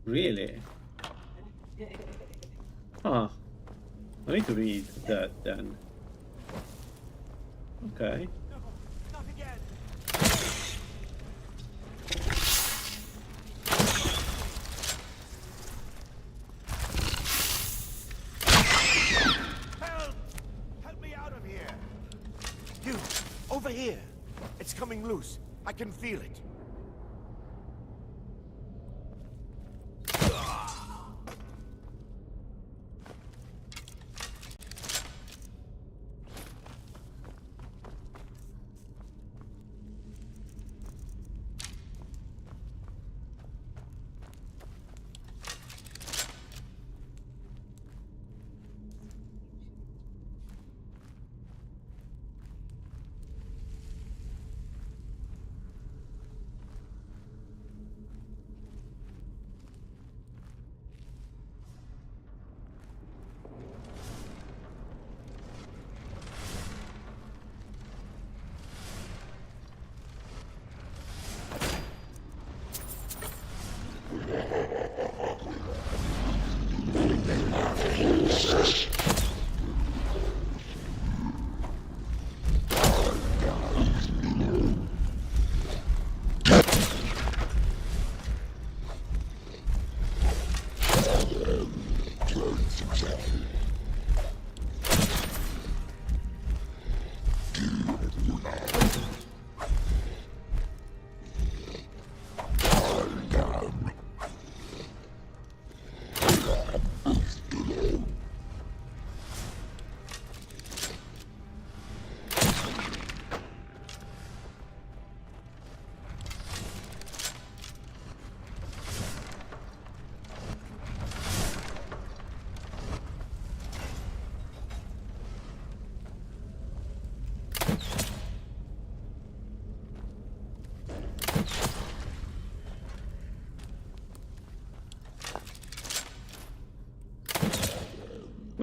Really? Huh. I need to read that then. Okay. No, not again. Help! Help me out of here. You, over here. It's coming loose. I can feel it.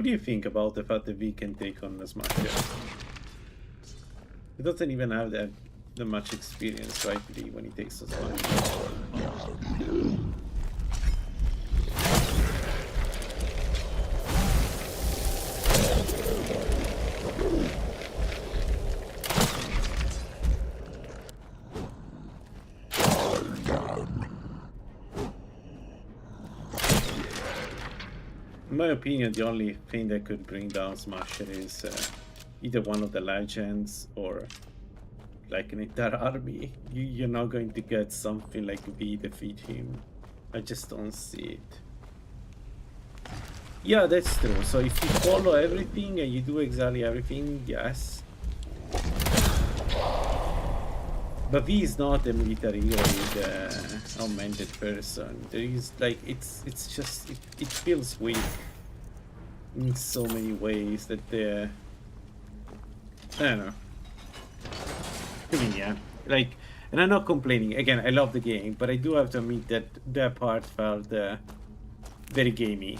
do you think about the fact that we can take on the Smasher? He doesn't even have that much experience, right, when he takes the Smasher. In my opinion, the only thing that could bring down Smasher is either one of the legends or like an entire army. You're not going to get something like V defeat him. I just don't see it. Yeah, that's true. So if you follow everything and you do exactly everything, yes. But V is not a military grade augmented person. There is like it feels weak in so many ways that I don't know. I mean, yeah, like, and I'm not complaining. Again, I love the game, but I do have to admit that that part felt very gamey.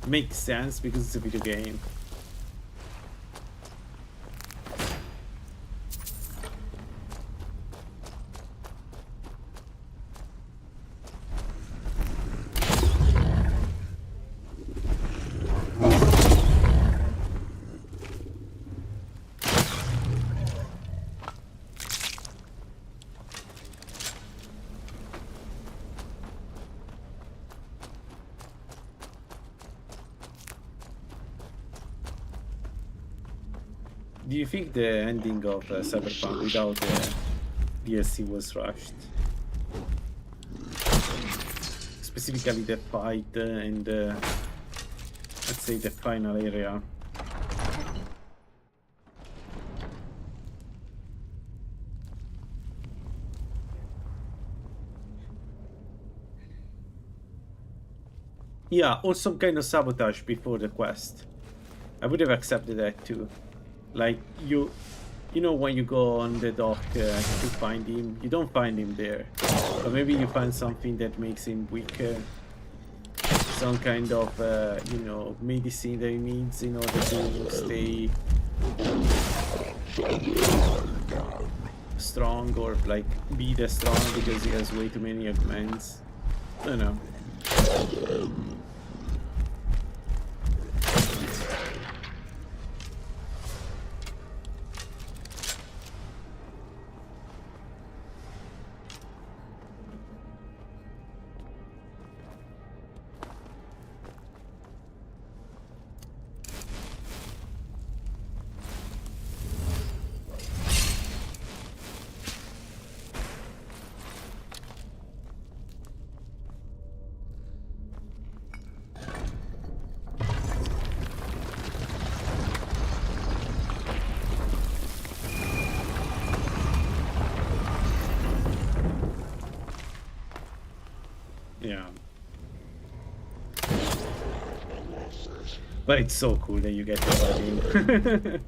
Makes sense because it's a video game. Do you think the ending of Cyberpunk without the DLC was rushed? Specifically the fight and let's say the final area. Yeah, or some kind of sabotage before the quest. I would have accepted that too. Like, you know when you go on the dock to find him, you don't find him there. But maybe you find something that makes him weaker. Some kind of, you know, medicine that he needs in order to stay strong, or like be the strong because he has way too many augments. I don't know. Yeah. But it's so cool that you get to fight him.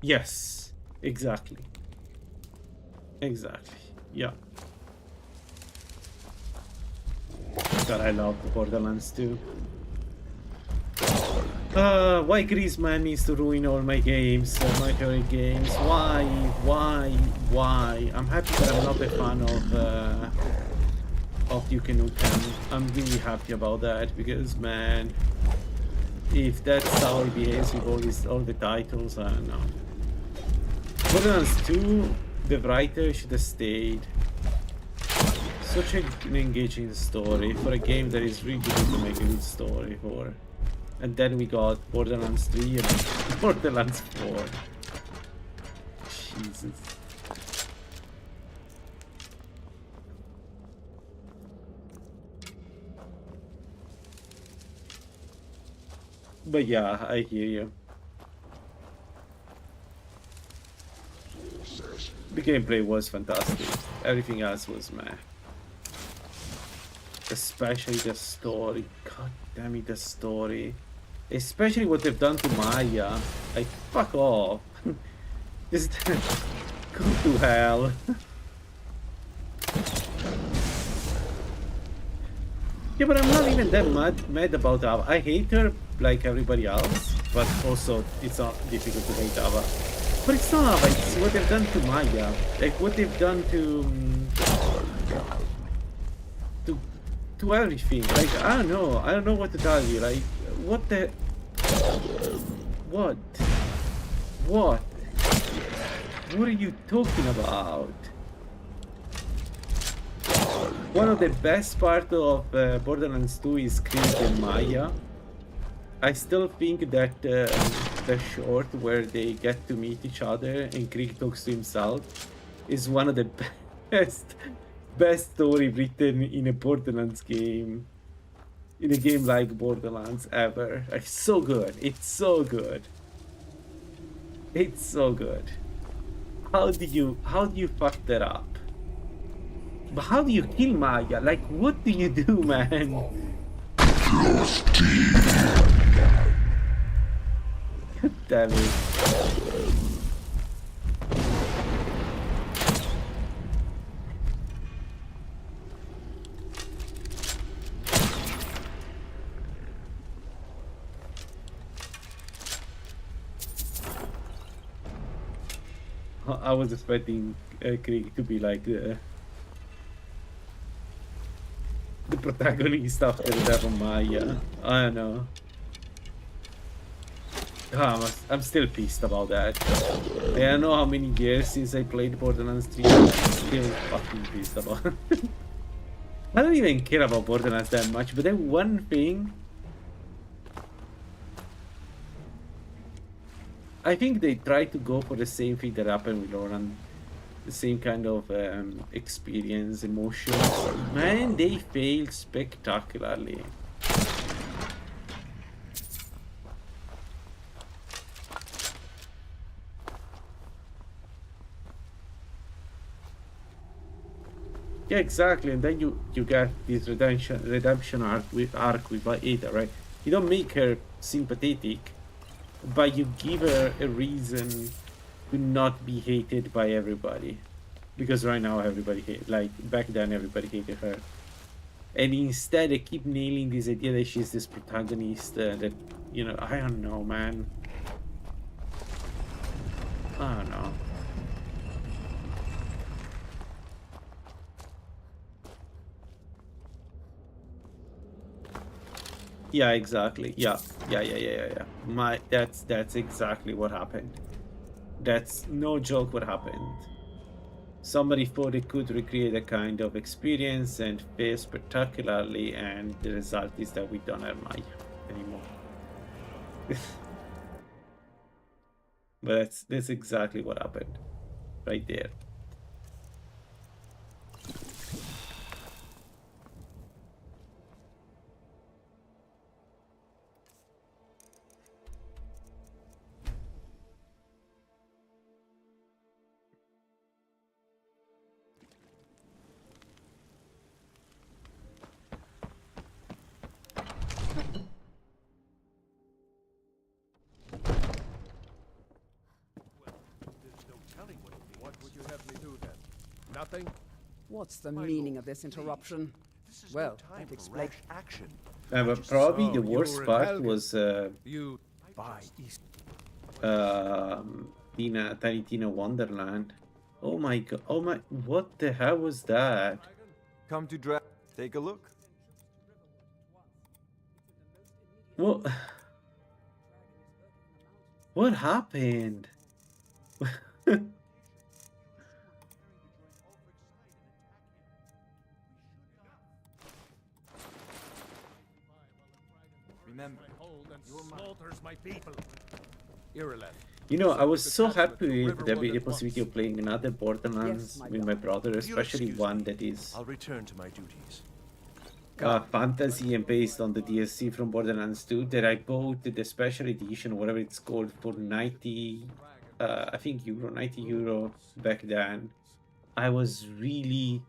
Yes, exactly. Exactly. Yeah. God, I love the Borderlands too. Why Griezmann needs to ruin all my games, my favorite games? Why? Why? I'm happy that I'm not a fan of Duke Nukem. I'm really happy about that because, man, if that's how he behaves with all the titles, I don't know. Borderlands 2, the writer should have stayed. Such an engaging story for a game that is really good to make a good story for. And then we got Borderlands 3 and Borderlands 4. Jesus. But yeah, I hear you. The gameplay was fantastic. Everything else was meh. Especially the story. God damn it, the story. Especially what they've done to Maya. Like, fuck off. Just go to hell. Yeah, but I'm not even that mad about Ava. I hate her like everybody else, but also it's not difficult to hate Ava. But it's not Ava, it's what they've done to Maya. Like what they've done to everything. Like I don't know what to tell you. Like what the what? What are you talking about? One of the best part of Borderlands 2 is Krieg and Maya. I still think that the short where they get to meet each other and Krieg talks to himself is one of the best story written in a Borderlands game. In a game like Borderlands ever. Like so good. It's so good. It's so good. How do you fuck that up? But how do you kill Maya? Like, what do you do, man? God damn it. I was expecting Krieg to be like the protagonist after the death of Maya. I don't know. I'm still pissed about that. I don't know how many years since I played Borderlands 3. I'm still fucking pissed about it. I don't even care about Borderlands that much, but then one thing... I think they try to go for the same thing that happened with Lauren. The same kind of experience, emotions. Man, they failed spectacularly. Yeah, exactly. And then you get this redemption arc with Ada, right? You don't make her sympathetic, but you give her a reason to not be hated by everybody, because right now everybody back then everybody hated her, and instead they keep nailing this idea that she's this protagonist that, you know, I don't know, man. I don't know. Yeah, exactly. Yeah. That's exactly what happened. That's no joke what happened. Somebody thought they could recreate a kind of experience and fail spectacularly, and the result is that we don't have Maya anymore. But that's exactly what happened. Right there. What would you have me do then? Nothing? What's the meaning of this interruption? Well, that explains action. But probably the you worst were in part Helgen. was You by East. Tiny Tina Wonderland. Oh my god! Oh my! What the hell was that? come to take a look. What? What happened? Remember, your slaughters my people. Irrelevant. You know, I was so happy with the possibility of playing another Borderlands with my brother, especially one that is I'll return to my duties. fantasy and based on the DLC from Borderlands 2, that I bought the special edition, whatever it's called, for 90, I think euro, 90 euro back then. I was really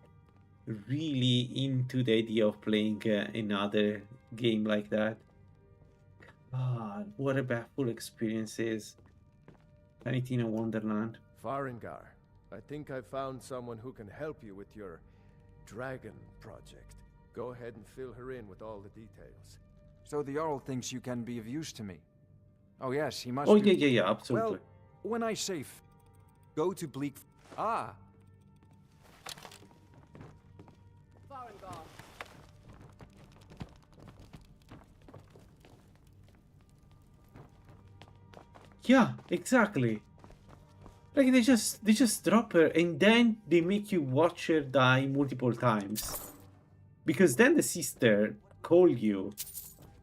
into the idea of playing another game like that. God, what a bafful experience is. Tiny Tina Wonderland. Farengar, I think I found someone who can help you with your dragon project. Go ahead and fill her in with all the details. So the Jarl thinks you can be of use to me. Oh yes, he must. Oh do- yeah, absolutely. Well, when I say go to Bleak. Ah, Farengar. Yeah, exactly. Like they just drop her and then they make you watch her die multiple times. Because then the sister call you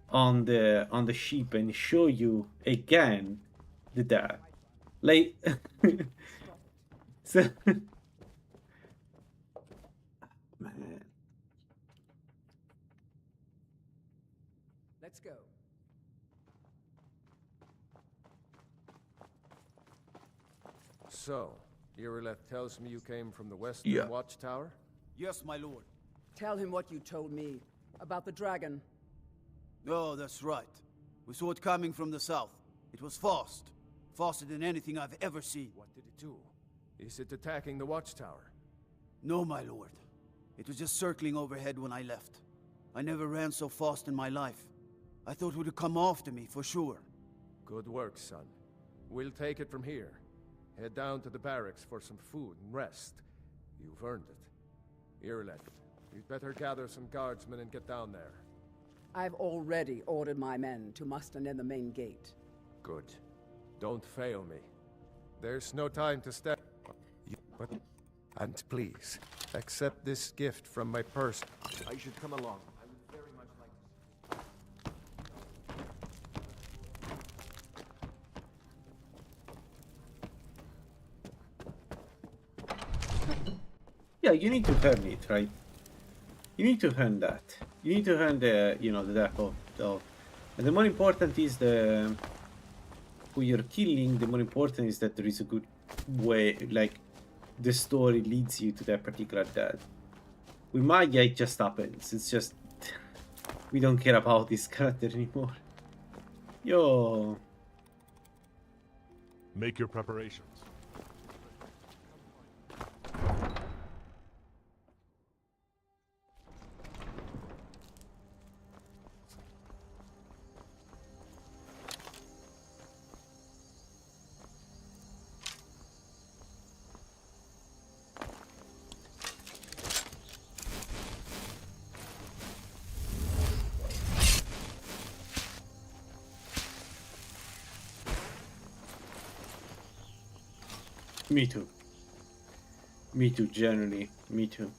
on the ship and show you again the death. Like so man. let's go. So, Irileth tells me you came from the Western Yeah. Watchtower? Yes, my lord. Tell him what you told me about the dragon. Oh, that's right. We saw it coming from the south. It was fast. Faster than anything I've ever seen. What did it do? Is it attacking the Watchtower? No, my lord. It was just circling overhead when I left. I never ran so fast in my life. I thought it would come after me, for sure. Good work, son. We'll take it from here. Head down to the barracks for some food and rest. You've earned it. Irileth, you'd better gather some guardsmen and get down there. I've already ordered my men to muster near the main gate. Good. Don't fail me. There's no time to step. And please, accept this gift from my purse. I should come along. I would very much like Yeah, you need to earn it, right? You need to earn that. You need to earn the, you know, the death of. And the more important is the who you're killing. The more important is that there is a good way, like the story leads you to that particular death. With Maya, it just happens. It's just we don't care about this character anymore. Yo. Make your preparations. Me too. Me too, generally. Me too.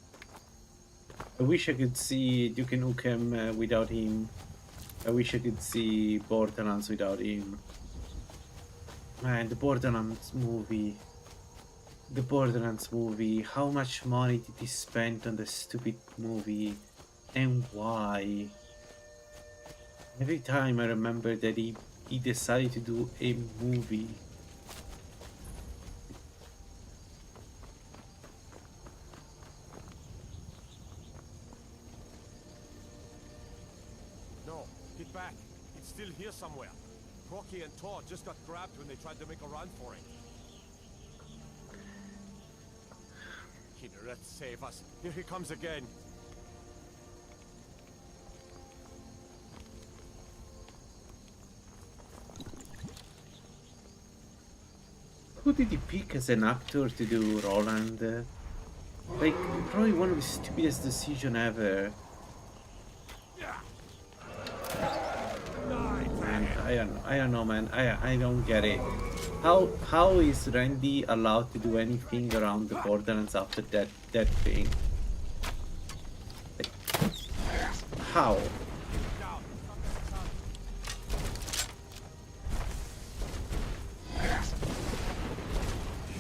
I wish I could see Duke Nukem without him. I wish I could see Borderlands without him. Man, the Borderlands movie. The Borderlands movie. How much money did he spend on the stupid movie? And why? Every time I remember that he decided to do a movie. Get back. It's still here somewhere. Rocky and Tor just got grabbed when they tried to make a run for it. Kiddereth, save us. Here he comes again. who did he pick as an actor to do Roland? Like, probably one of the stupidest decisions ever. Man, I don't know, man. I don't get it. How is Randy allowed to do anything around the Borderlands after that thing? Like, how?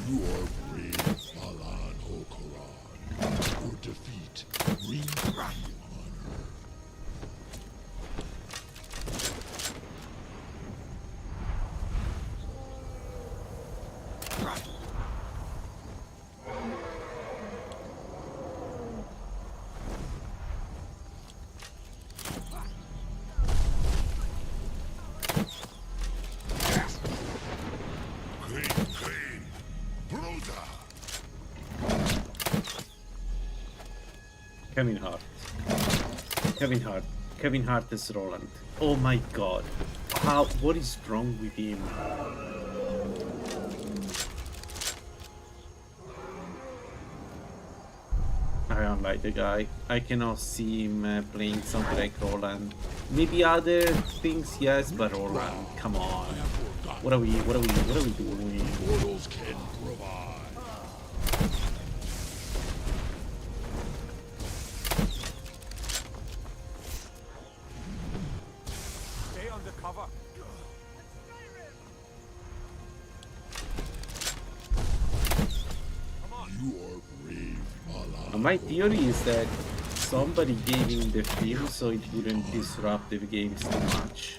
You are brave, Alan Hokoran. Your defeat brings me honor. Kevin Hart is Roland. Oh my god. What is wrong with him? I don't like the guy. I cannot see him playing something like Roland. Maybe other things, yes, but Roland, come on. What are we doing? Mortals can provide. My theory is that somebody gave him the film so it wouldn't disrupt the games too much.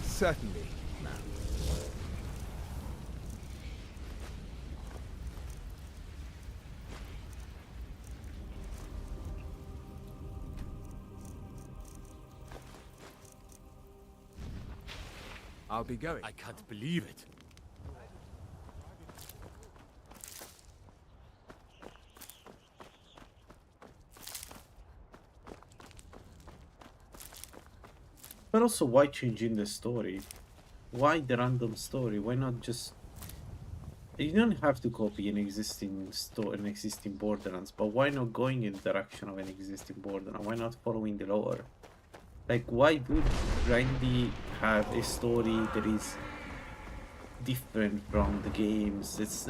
Certainly, ma'am. I'll be going. I can't believe it. But also, why changing the story? Why the random story? Why not just... You don't have to copy an existing Borderlands, but why not going in the direction of an existing Borderlands? Why not following the lore? Like, why would Randy have a story that is different from the games? It's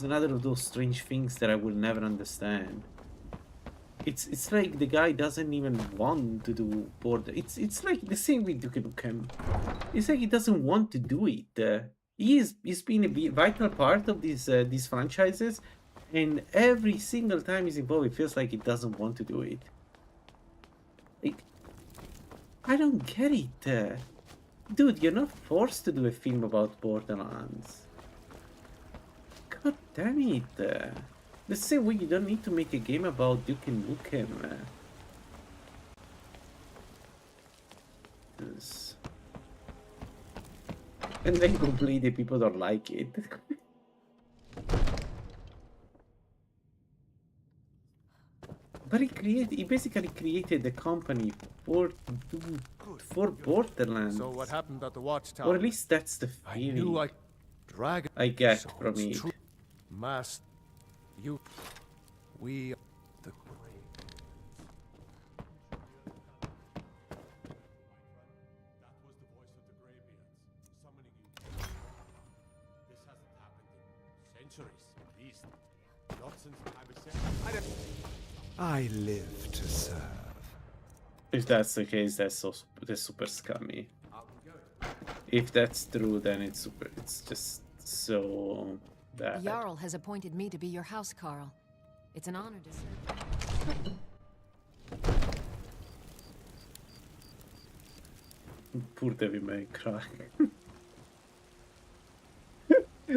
another of those strange things that I will never understand. It's like the guy doesn't even want to do Border. It's like the same with Duke Nukem. It's like he doesn't want to do it. He's been a vital part of these franchises, and every single time he's involved, it feels like he doesn't want to do it. Like, I don't get it. Dude, you're not forced to do a film about Borderlands. God damn it. The same way you don't need to make a game about Duke Nukem. And then completely people don't like it. But he basically created a company for Borderlands. So what happened at the watchtower? Or at least that's the feeling I get from it. Mass, you, we, the I live to serve. If that's the case, that's super scummy. If that's true, then it's just so bad. The Jarl has appointed me to be your housecarl. It's an honor to serve. Poor Devil May Cry.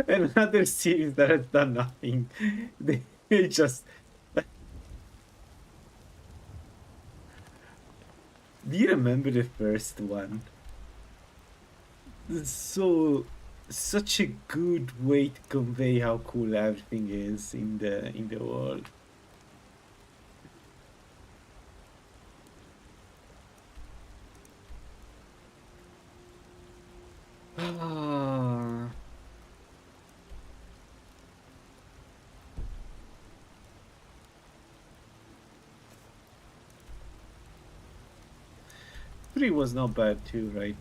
Another series that has done nothing. They just... Do you remember the first one? Such a good way to convey how cool everything is in the world. Ah. 3 was not bad too, right?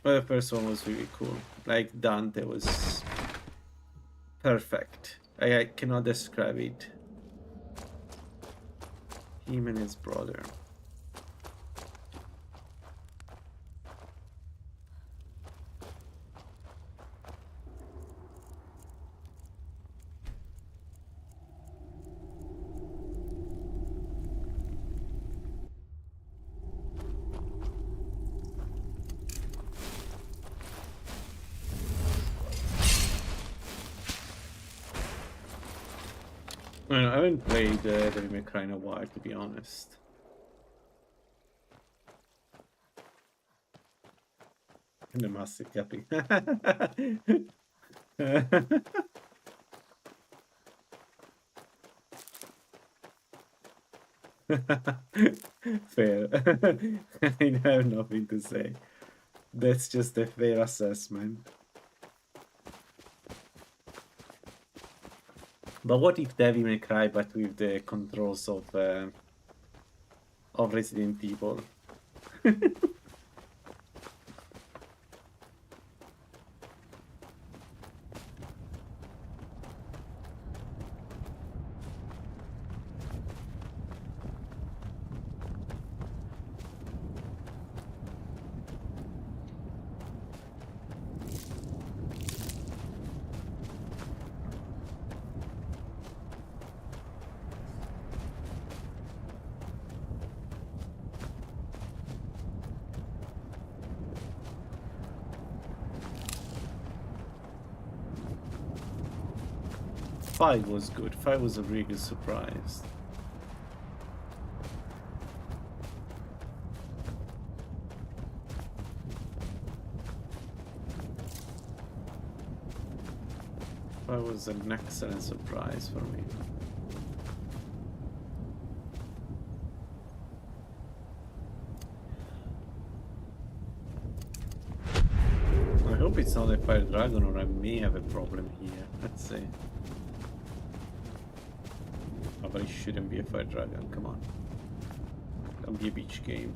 But the first one was really cool. Like, Dante was perfect. I cannot describe it. Him and his brother. I haven't played Devil May Cry in a while, to be honest. The massive capping. Fair. I have nothing to say. That's just a fair assessment. But what if Devil May Cry, but with the controls of Resident Evil? 5 was good. 5 was a really good surprise. That was an excellent surprise for me. I hope it's not a fire dragon, or I may have a problem here. Let's see. Oh, but it shouldn't be a fire dragon. Come on. Don't be a beach game.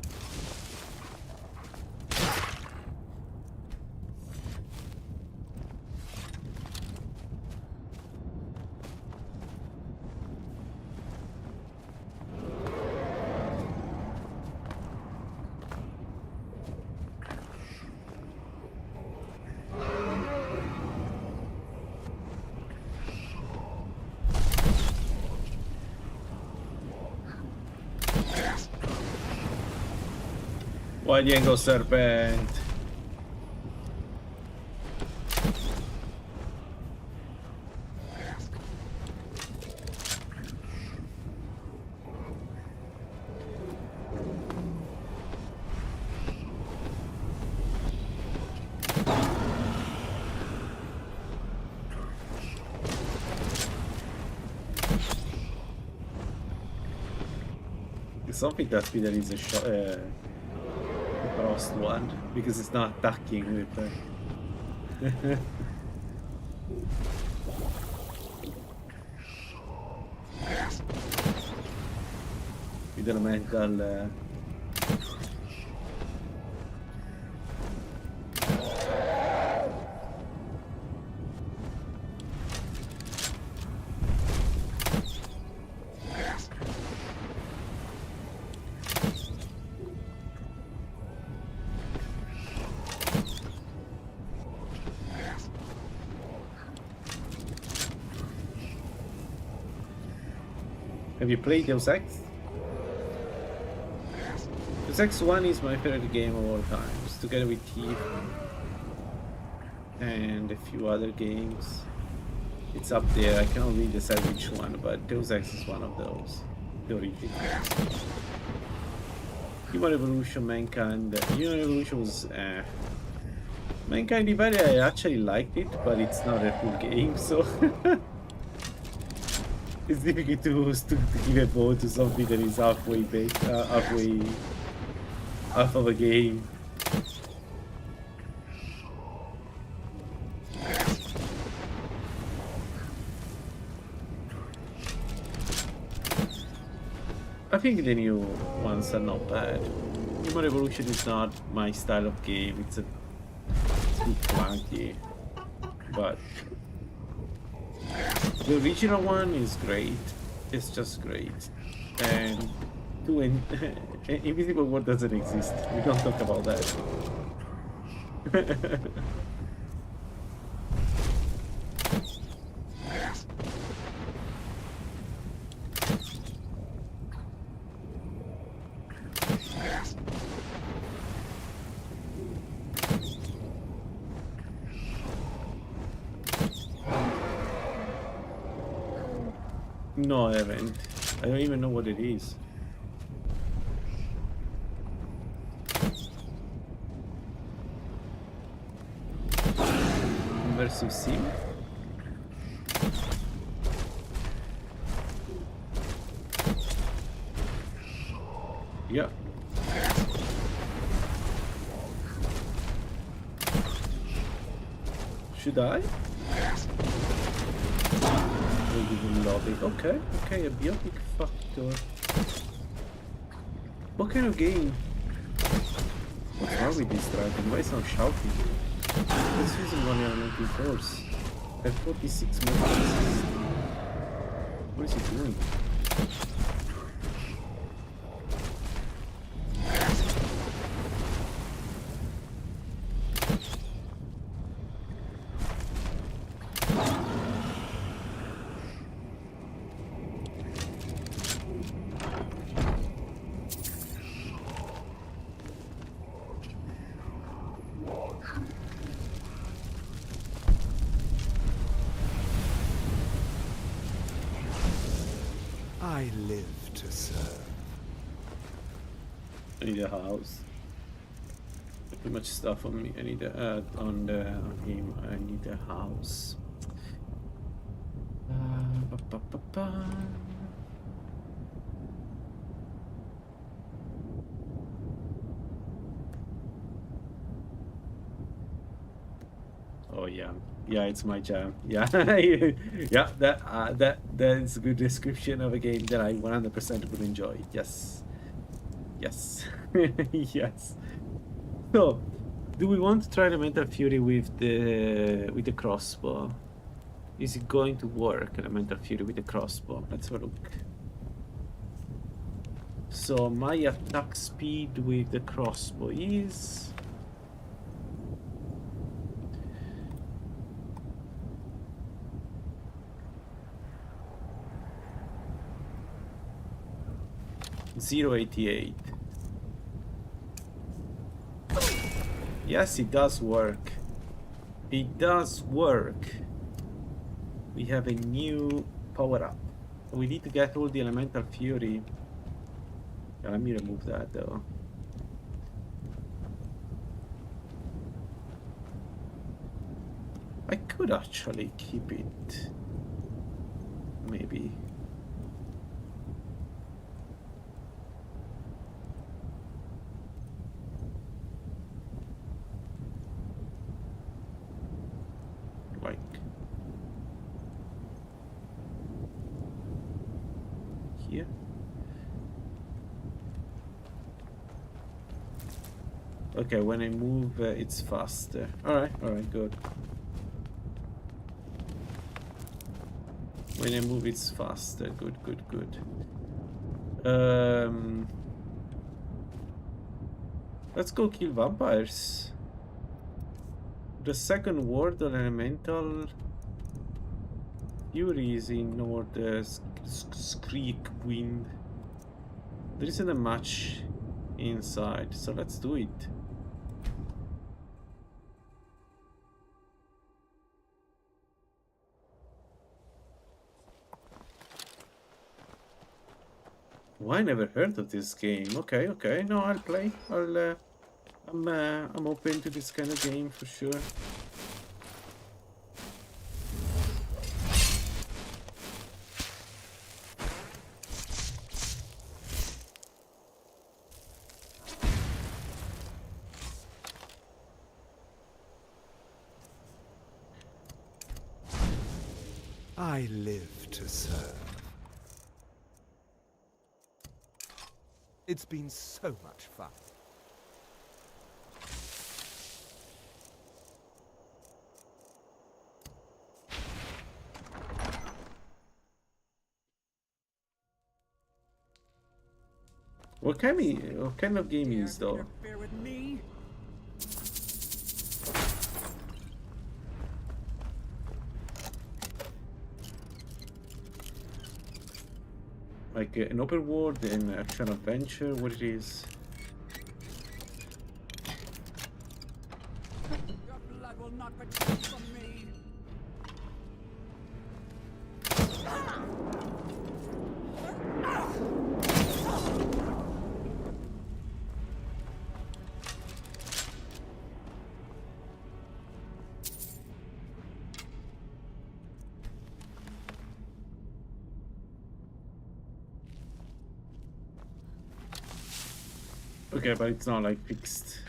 Why didn't go serpent? Something that me there is a crossed one because it's not attacking with with the mental Have you played Deus Ex? Deus Ex 1 is my favorite game of all times, together with Thief and a few other games. It's up there, I cannot really decide which one, but Deus Ex is one of those. The original. Human Revolution, Mankind. Human Revolution was Mankind Divided, I actually liked it, but it's not a full game, so it's difficult to give a vote to something that is halfway baked, half of a game. I think the new ones are not bad. Human Revolution is not my style of game. It's a bit clunky, but the original one is great. It's just great. And Invisible War doesn't exist. We don't talk about that. No, I haven't. I don't even know what it is. Immersive sim? Yeah. Should I? Okay, okay, a biotic factor. What kind of game? What's wrong with this dragon? Why is it not shouting? It's using one elemental force. I have 46 minutes. What is he doing? I live to serve. I need a house. Too much stuff on me. I need a on him. I need a house. Oh yeah, yeah, it's my jam. Yeah, yeah, that is a good description of a game that I 100% would enjoy. Yes, yes, yes. So, do we want to try the Elemental Fury with the crossbow? Is it going to work, Elemental Fury with the crossbow? Let's have a look. So my attack speed with the crossbow is 0.88. Yes, it does work. It does work. We have a new power-up. We need to get all the elemental fury. Yeah, let me remove that though. I could actually keep it. Maybe. Like. Here. Okay, when I move, it's faster. Alright, good. When I move, it's faster. Good. Let's go kill vampires. The second ward on elemental fury is in North Skreek Wind. There isn't a match inside, so let's do it. Well, I never heard of this game. Okay. No, I'll play. I'm open to this kind of game for sure. I live to serve. It's been so much fun. What kind of game is though? With me? Like an open world, an action adventure, what it is? Your blood will not return from me. Okay, but it's not like fixed.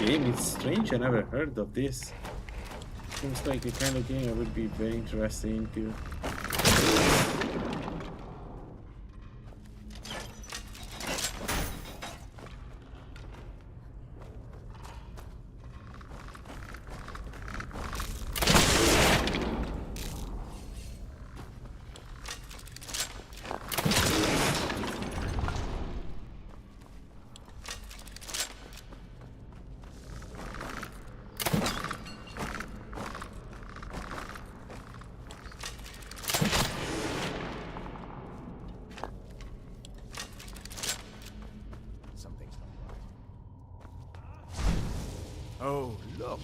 It's strange, I never heard of this. Seems like the kind of game I would be very interested into. Oh, look.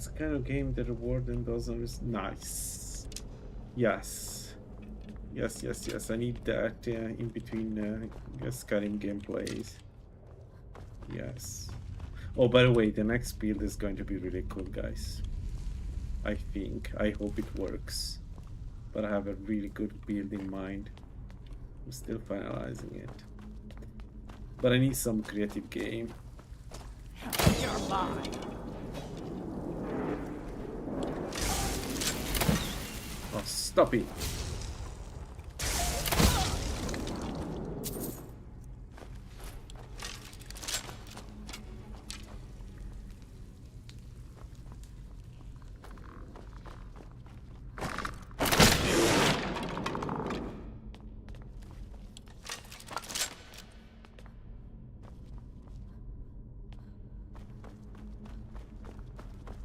It's the kind of game the reward and doesn't is nice. Yes. Yes. I need that in between Skyrim gameplays. Yes. Oh, by the way, the next build is going to be really cool, guys. I think. I hope it works. But I have a really good build in mind. I'm still finalizing it. But I need some creative game. You're mine. Oh, stop it.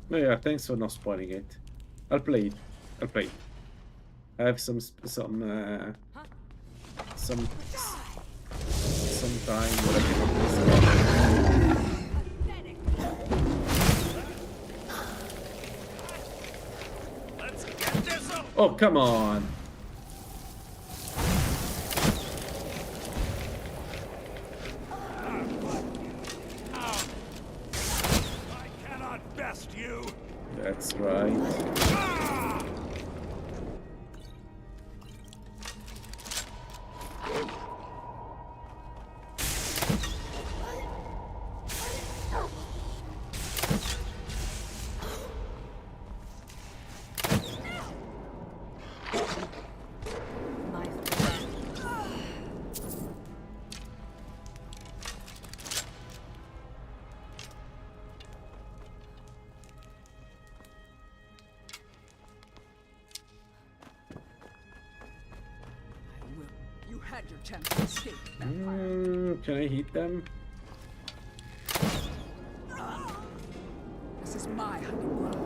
No, yeah, thanks for not spoiling it. I'll play it. I have some time where I can Let's get this over. Oh, come on. You. That's right. You had your chance to escape, vampire. Can I hit them? This is my hunting ground.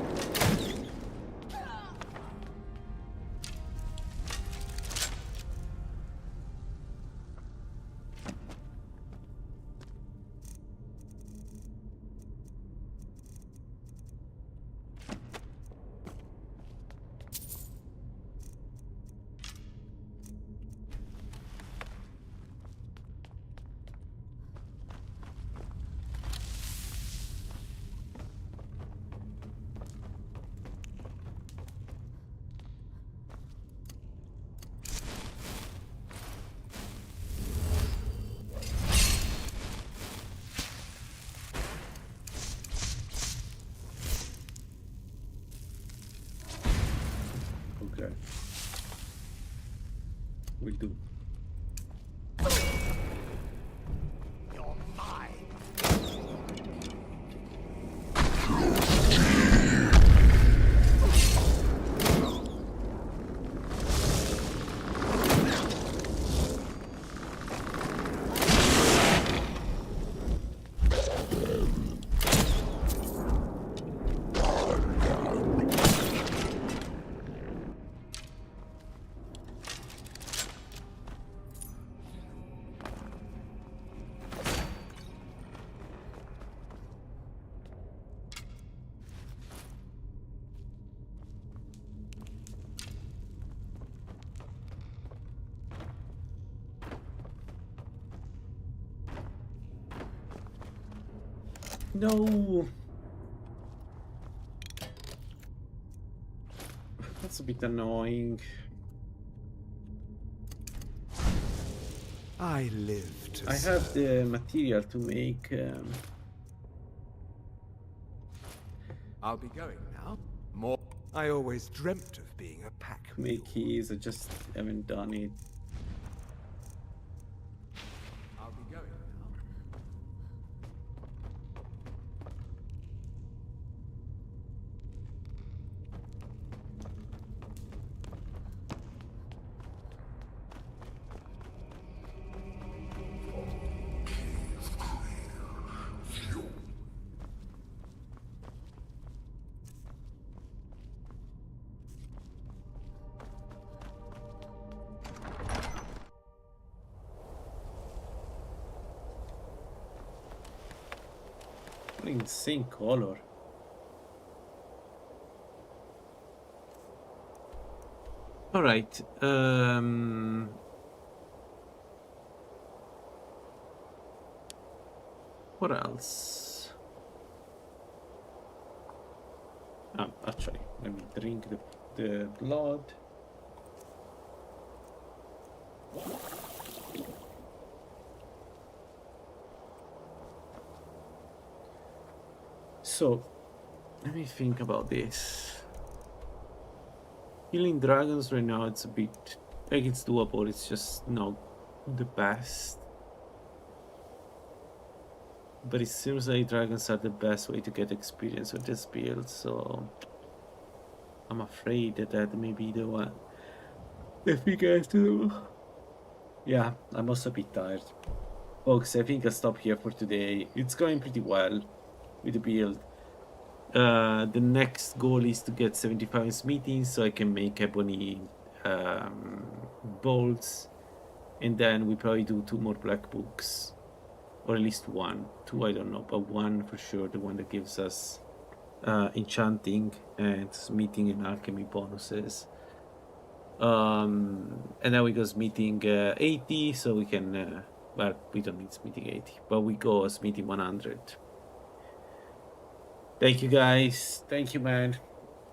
Okay. Will do. You're mine. No. That's a bit annoying. I live to I have the material to make I'll be going now. More. I always dreamt of being a pack. make keys. I just haven't done it. I'll be going now. What an insane color. All right. What else? Actually, let me drink the blood. So, let me think about this. Killing dragons right now, it's a bit like it's doable. It's just not the best. But it seems like dragons are the best way to get experience with this build, so I'm afraid that may be the one. If we get to... Yeah, I'm also a bit tired. Folks, I think I'll stop here for today. It's going pretty well with the build. The next goal is to get 75 smithing so I can make ebony bolts. And then we probably do 2 more black books. Or at least 1. 2 I don't know, but 1 for sure. The one that gives us enchanting and smithing and alchemy bonuses. And then we go smithing 80, so we can... well, we don't need smithing 80, but we go smithing 100. Thank you guys. Thank you, man.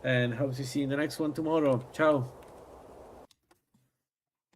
And hope to see you in the next one tomorrow. Ciao.